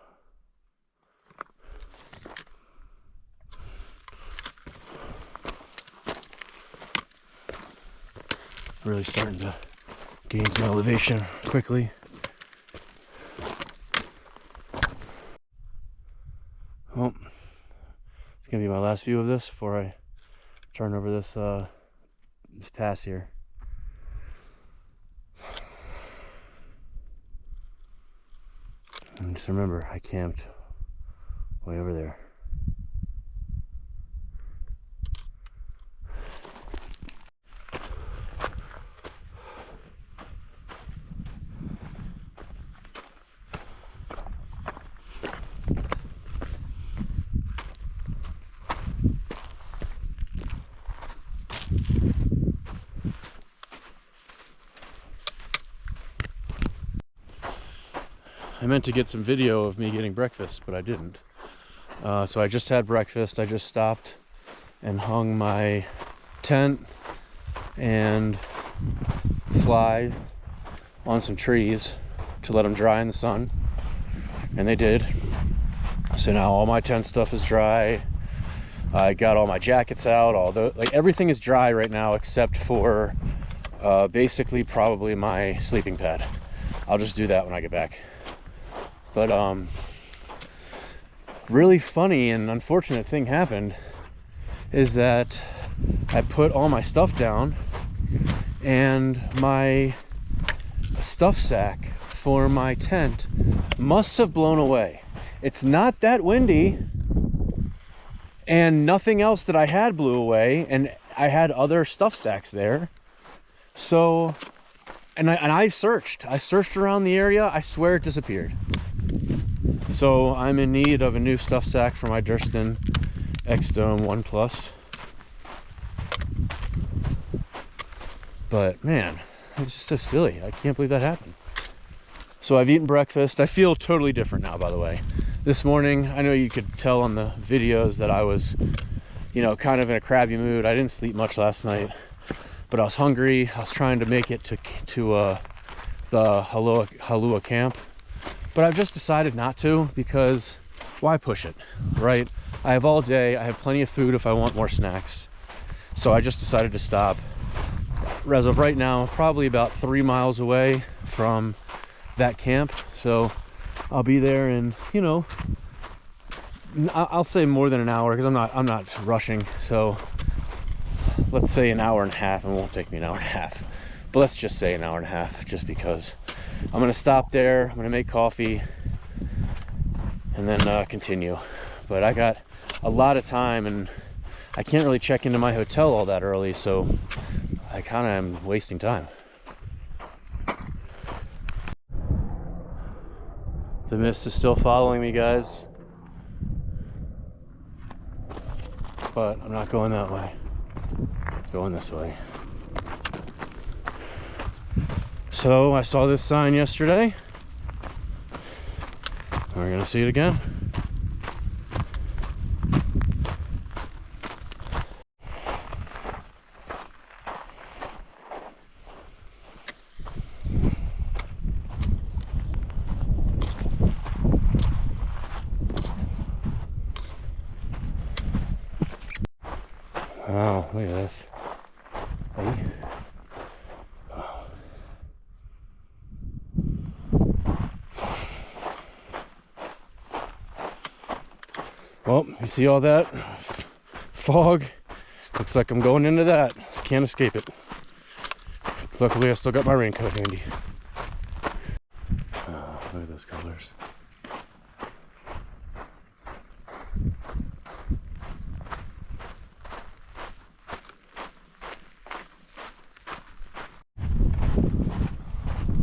Really starting to gain some elevation quickly. Well, it's gonna be my last view of this before I turn over this pass here. And just remember, I camped way over there. I meant to get some video of me getting breakfast, but I didn't. So I just had breakfast. I just stopped and hung my tent and fly on some trees to let them dry in the sun, and they did. So now all my tent stuff is dry. I got all my jackets out, like everything is dry right now except for basically probably my sleeping pad. I'll just do that when I get back. But really funny and unfortunate thing happened is that I put all my stuff down and my stuff sack for my tent must have blown away. It's not that windy and nothing else that I had blew away, and I had other stuff sacks there. So And I searched around the area. I swear it disappeared. So I'm in need of a new stuff sack for my Durston X-Dome 1 Plus. But man, it's just so silly. I can't believe that happened. So I've eaten breakfast. I feel totally different now, by the way. This morning, I know you could tell on the videos that I was, you know, kind of in a crabby mood. I didn't sleep much last night, but I was hungry. I was trying to make it to the Haleakala camp, but I've just decided not to, because why push it, right? I have all day. I have plenty of food if I want more snacks. So I just decided to stop. As of right now, probably about 3 miles away from that camp. So I'll be there in, you know, I'll say more than an hour, because I'm not rushing. So let's say an hour and a half. It won't take me an hour and a half, but let's just say an hour and a half, just because I'm gonna stop there. I'm gonna make coffee and then continue. But I got a lot of time, and I can't really check into my hotel all that early, so I kind of am wasting time. The mist is still following me, guys, but I'm not going that way. I'm going this way. So I saw this sign yesterday. We're gonna see it again. Wow, look at this. Hey. Wow. Well, you see all that fog? Looks like I'm going into that. Can't escape it. Luckily, I still got my raincoat handy. Oh, look at those colors.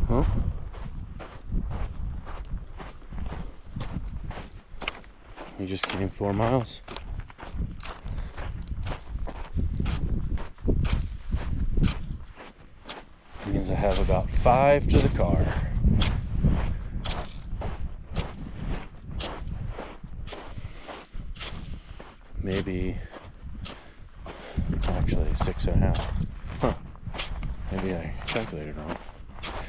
Well, we just came 4 miles. Means I have about 5 to the car. Maybe, actually 6.5. Huh. Maybe I calculated wrong.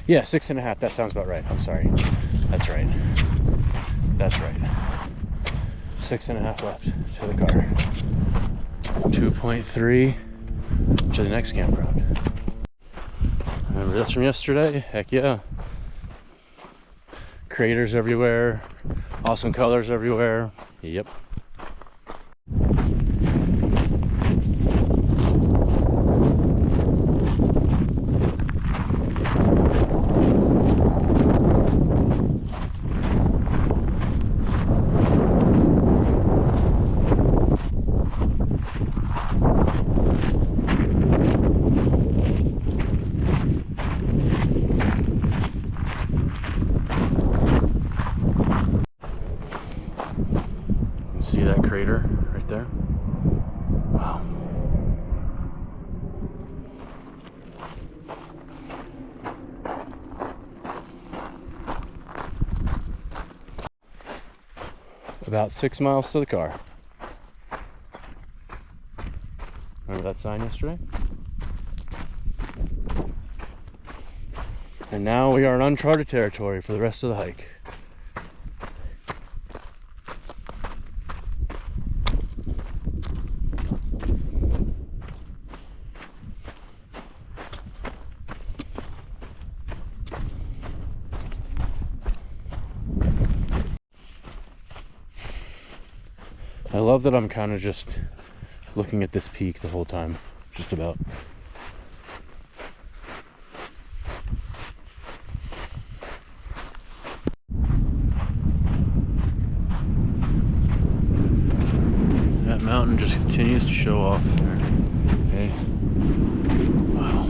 Yeah, 6.5. That sounds about right. I'm sorry. That's right. That's right. 6.5 left to the car. 2.3 to the next campground. Remember this from yesterday? Heck yeah. Craters everywhere. Awesome colors everywhere. Yep. See that crater right there? Wow. About 6 miles to the car. Remember that sign yesterday? And now we are in uncharted territory for the rest of the hike. I love that I'm kind of just looking at this peak the whole time, just about. That mountain just continues to show off there. Hey. Wow.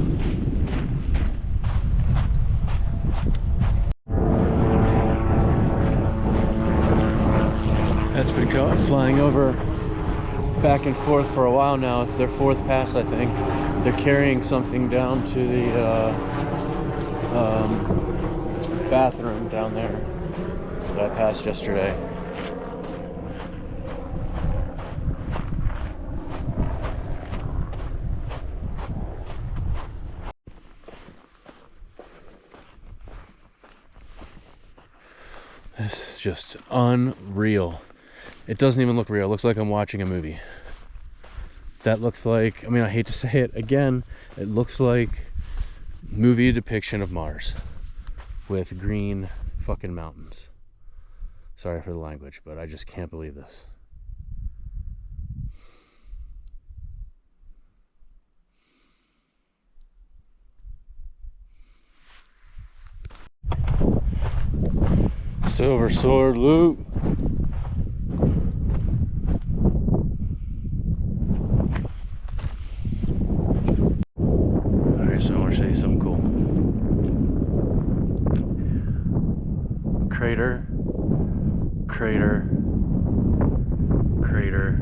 flying over back and forth for a while now. It's their 4th pass, I think. They're carrying something down to the bathroom down there that I passed yesterday. This is just unreal. It doesn't even look real. It looks like I'm watching a movie. That looks like, I mean, I hate to say it again, it looks like movie depiction of Mars with green fucking mountains. Sorry for the language, but I just can't believe this. Silver Sword Loop. Alright, so I want to show you something cool. Crater, crater, crater,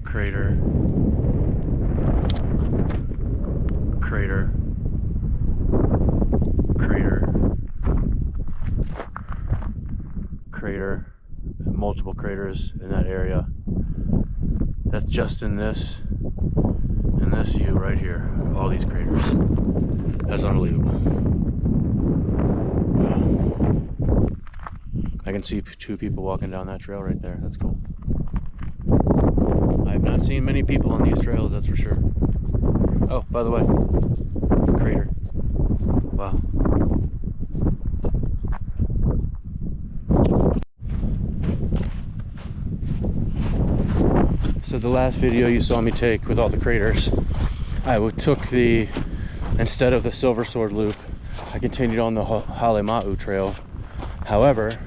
crater, crater, crater, crater, multiple craters in that area. That's just in this view right here. All these craters. That's unbelievable. I can see 2 people walking down that trail right there. That's cool. I have not seen many people on these trails, that's for sure. Oh, by the way, crater. Wow. So the last video you saw me take with all the craters, I took instead of the Silver Sword Loop, I continued on the Haleakala trail. However,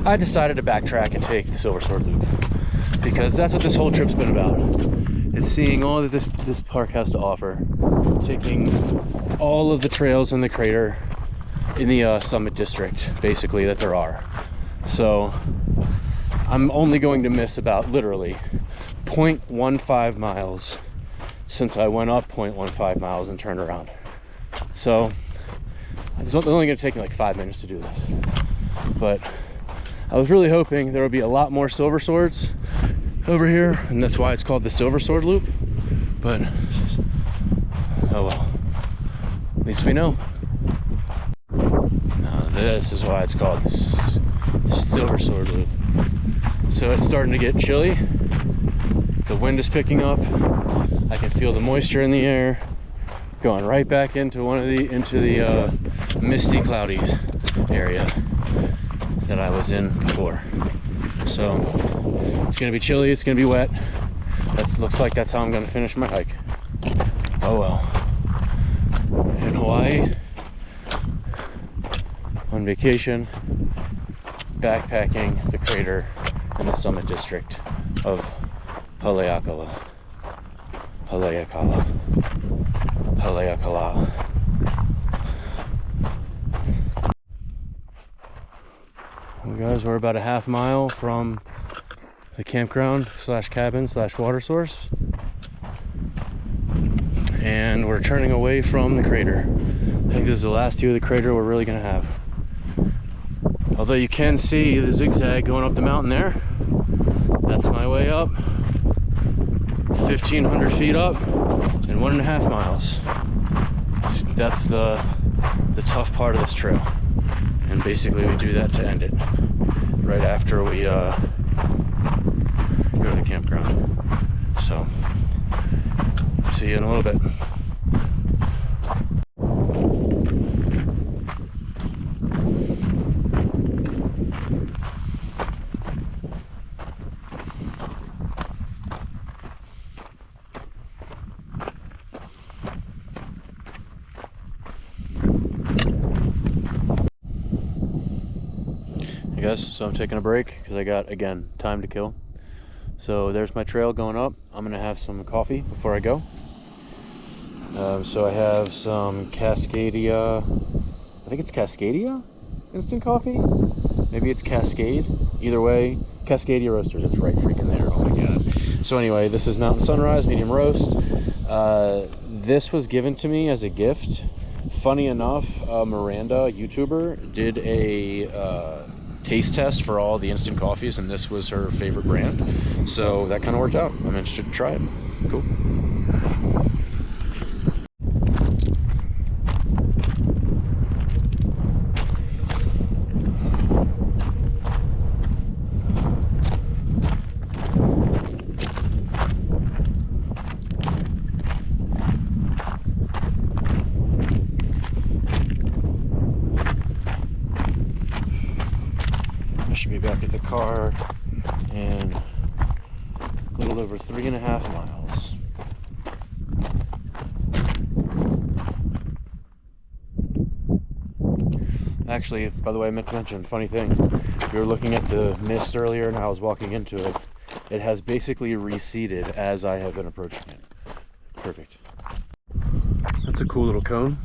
I decided to backtrack and take the Silver Sword Loop because that's what this whole trip's been about. It's seeing all that this park has to offer, taking all of the trails in the crater in the Summit District, basically, that there are. So I'm only going to miss about literally 0.15 miles since I went up 0.15 miles and turned around. So it's only going to take me like 5 minutes to do this. But I was really hoping there would be a lot more silver swords over here, and that's why it's called the Silver Sword Loop. But oh well, at least we know. Now this is why it's called the Silver Sword Loop. So it's starting to get chilly. The wind is picking up. I can feel the moisture in the air going right back into the misty, cloudy area that I was in before. So it's gonna be chilly. It's gonna be wet. Looks like that's how I'm gonna finish my hike. Oh well. In Hawaii, on vacation, backpacking the crater in the Summit District of Haleakala. Haleakala. Haleakala. Well guys, we're about a half mile from the campground / cabin / water source. And we're turning away from the crater. I think this is the last view of the crater we're really gonna have. Although you can see the zigzag going up the mountain there. That's my way up. 1,500 feet up and 1.5 miles. That's the tough part of this trail. And basically we do that to end it. Right after we go to the campground. So, see you in a little bit. Hey guys, so I'm taking a break because I got, again, time to kill. So there's my trail going up. I'm gonna have some coffee before I go. So I have some Cascadia, I think it's Cascadia instant coffee. Maybe it's Cascade. Either way, Cascadia Roasters. It's right freaking there. Oh my god. So anyway, this is Mountain Sunrise medium roast. This was given to me as a gift. Funny enough, Miranda, YouTuber, did a taste test for all the instant coffees, and this was her favorite brand. So that kind of worked out. I'm interested to try it. Cool. I should be back at the car in a little over 3.5 miles. Actually, by the way, I meant to mention, funny thing, we were looking at the mist earlier and I was walking into it. It has basically receded as I have been approaching it. Perfect. That's a cool little cone.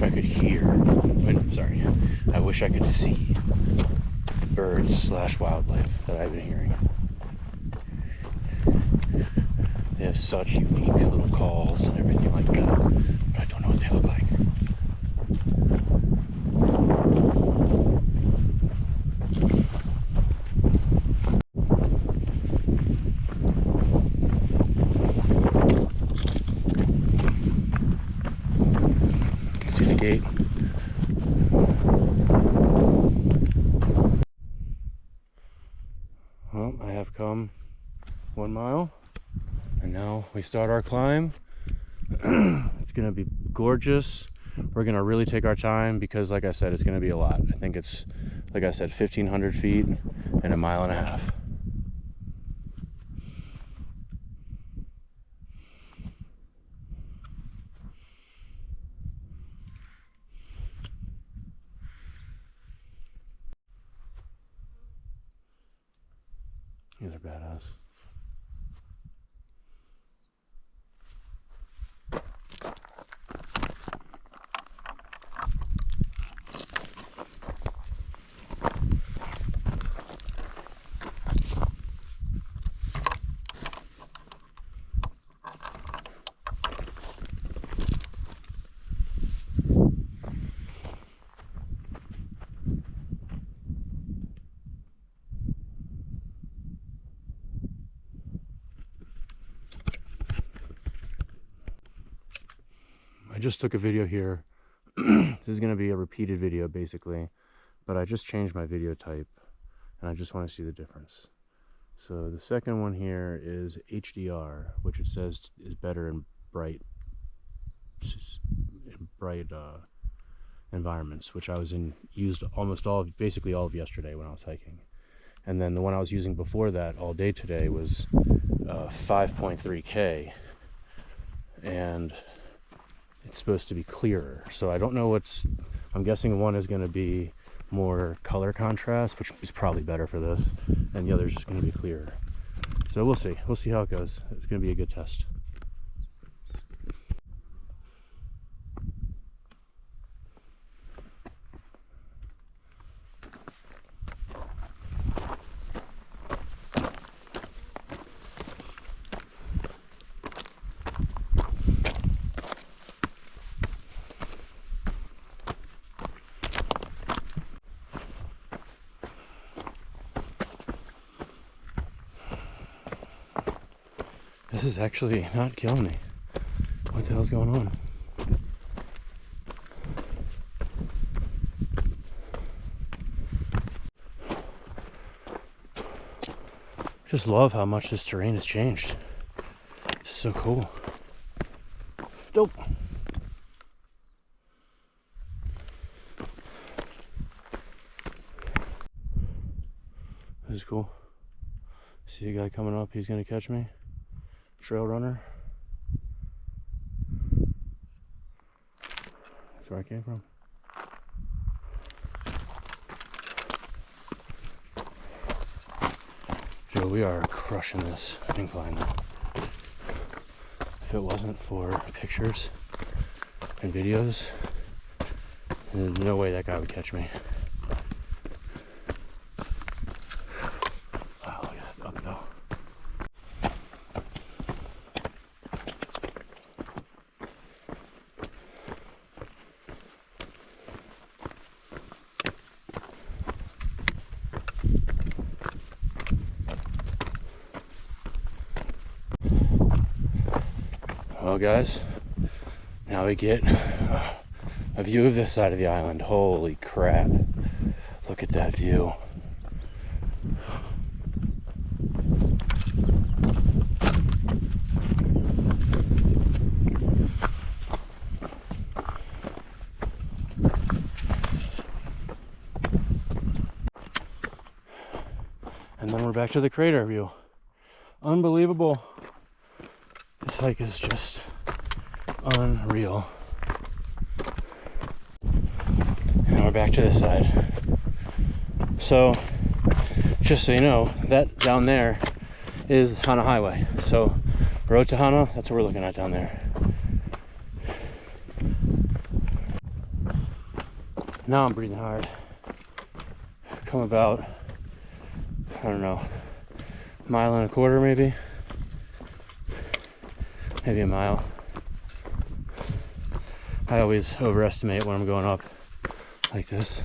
I could hear, sorry, I wish I could see the birds / wildlife that I've been hearing. They have such unique little calls and everything like that, but I don't know what they look like. You can see the gate. Well, I have come 1 mile, and now we start our climb. It's gonna be gorgeous. We're gonna really take our time because, like I said, it's gonna be a lot. I think it's, like I said, 1,500 feet and 1.5 miles. These are badass. I just took a video here. This is going to be a repeated video basically, but I just changed my video type and I just want to see the difference. So the second one here is HDR, which it says is better in bright environments, which I was used basically all of yesterday when I was hiking. And then the one I was using before that all day today was 5.3K, and it's supposed to be clearer. So I don't know I'm guessing one is going to be more color contrast, which is probably better for this, and the other is just going to be clearer. So we'll see how it goes. It's going to be a good test. This is actually not killing me. What the hell's going on? Just love how much this terrain has changed. It's so cool. Dope. See a guy coming up, he's gonna catch me. Trail runner. That's where I came from. Joe, we are crushing this incline now. If it wasn't for pictures and videos, there's no way that guy would catch me. Wow, look at that uphill. Well, guys, now we get a view of this side of the island. Holy crap. Look at that view. And then we're back to the crater view. Unbelievable. This hike is just unreal. And we're back to this side. So, just so you know, that down there is Hana Highway. So, road to Hana, that's what we're looking at down there. Now I'm breathing hard. Come about, I don't know, a mile and a quarter maybe. Maybe a mile. I always overestimate when I'm going up like this.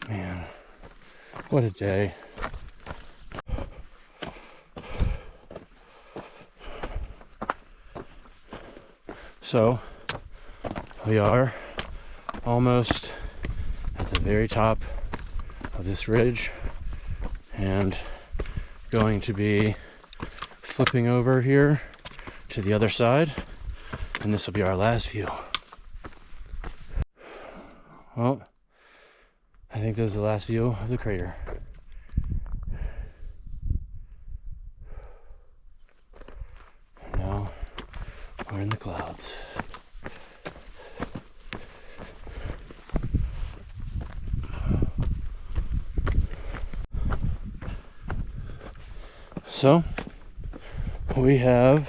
Man, what a day. So, we are almost at the very top of this ridge and going to be flipping over here to the other side, and this will be our last view. Well, I think this is the last view of the crater. Now we're in the clouds. So, we have,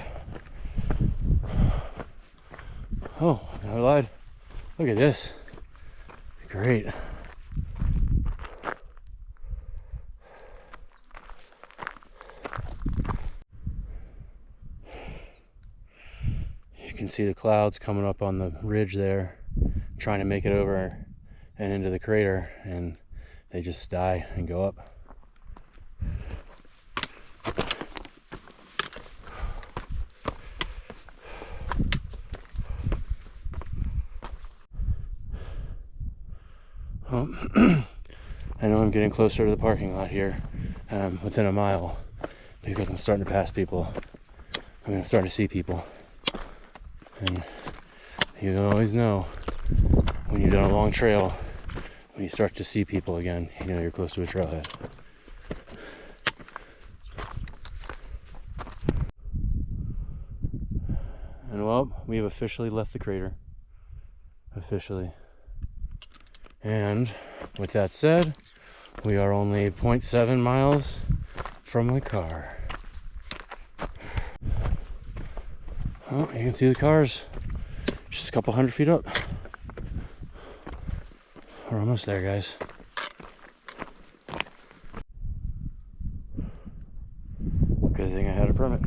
oh, I lied. Look at this. Great. You can see the clouds coming up on the ridge there, trying to make it over and into the crater, and they just die and go up. Well, I know I'm getting closer to the parking lot here, within a mile, because I'm starting to pass people. I'm starting to see people. And you don't always know when you've done a long trail, when you start to see people again, you know you're close to a trailhead. And well, we have officially left the crater. Officially. And with that said, we are only 0.7 miles from my car. Oh, you can see the cars just a couple 100 feet up. We're almost there, guys. Good thing I had a permit.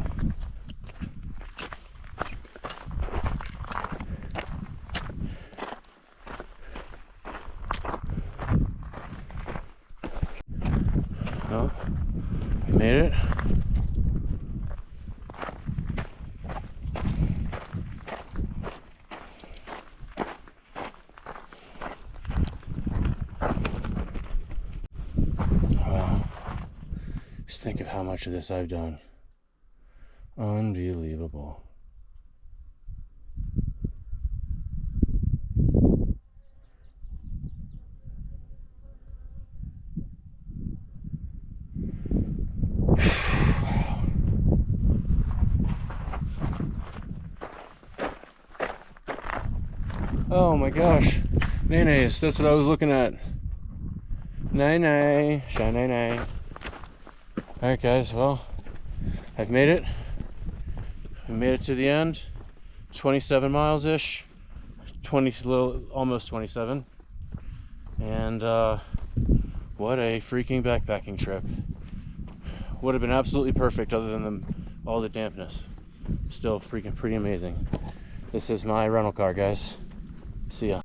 Oh, we made it. Wow. Just think of how much of this I've done. Unbelievable. Oh my gosh. Mayonnaise, that's what I was looking at. Nay, shy nay. Alright guys, well, I've made it. We made it to the end. 27 miles-ish. Almost 27. And what a freaking backpacking trip. Would have been absolutely perfect other than all the dampness. Still freaking pretty amazing. This is my rental car, guys. See ya.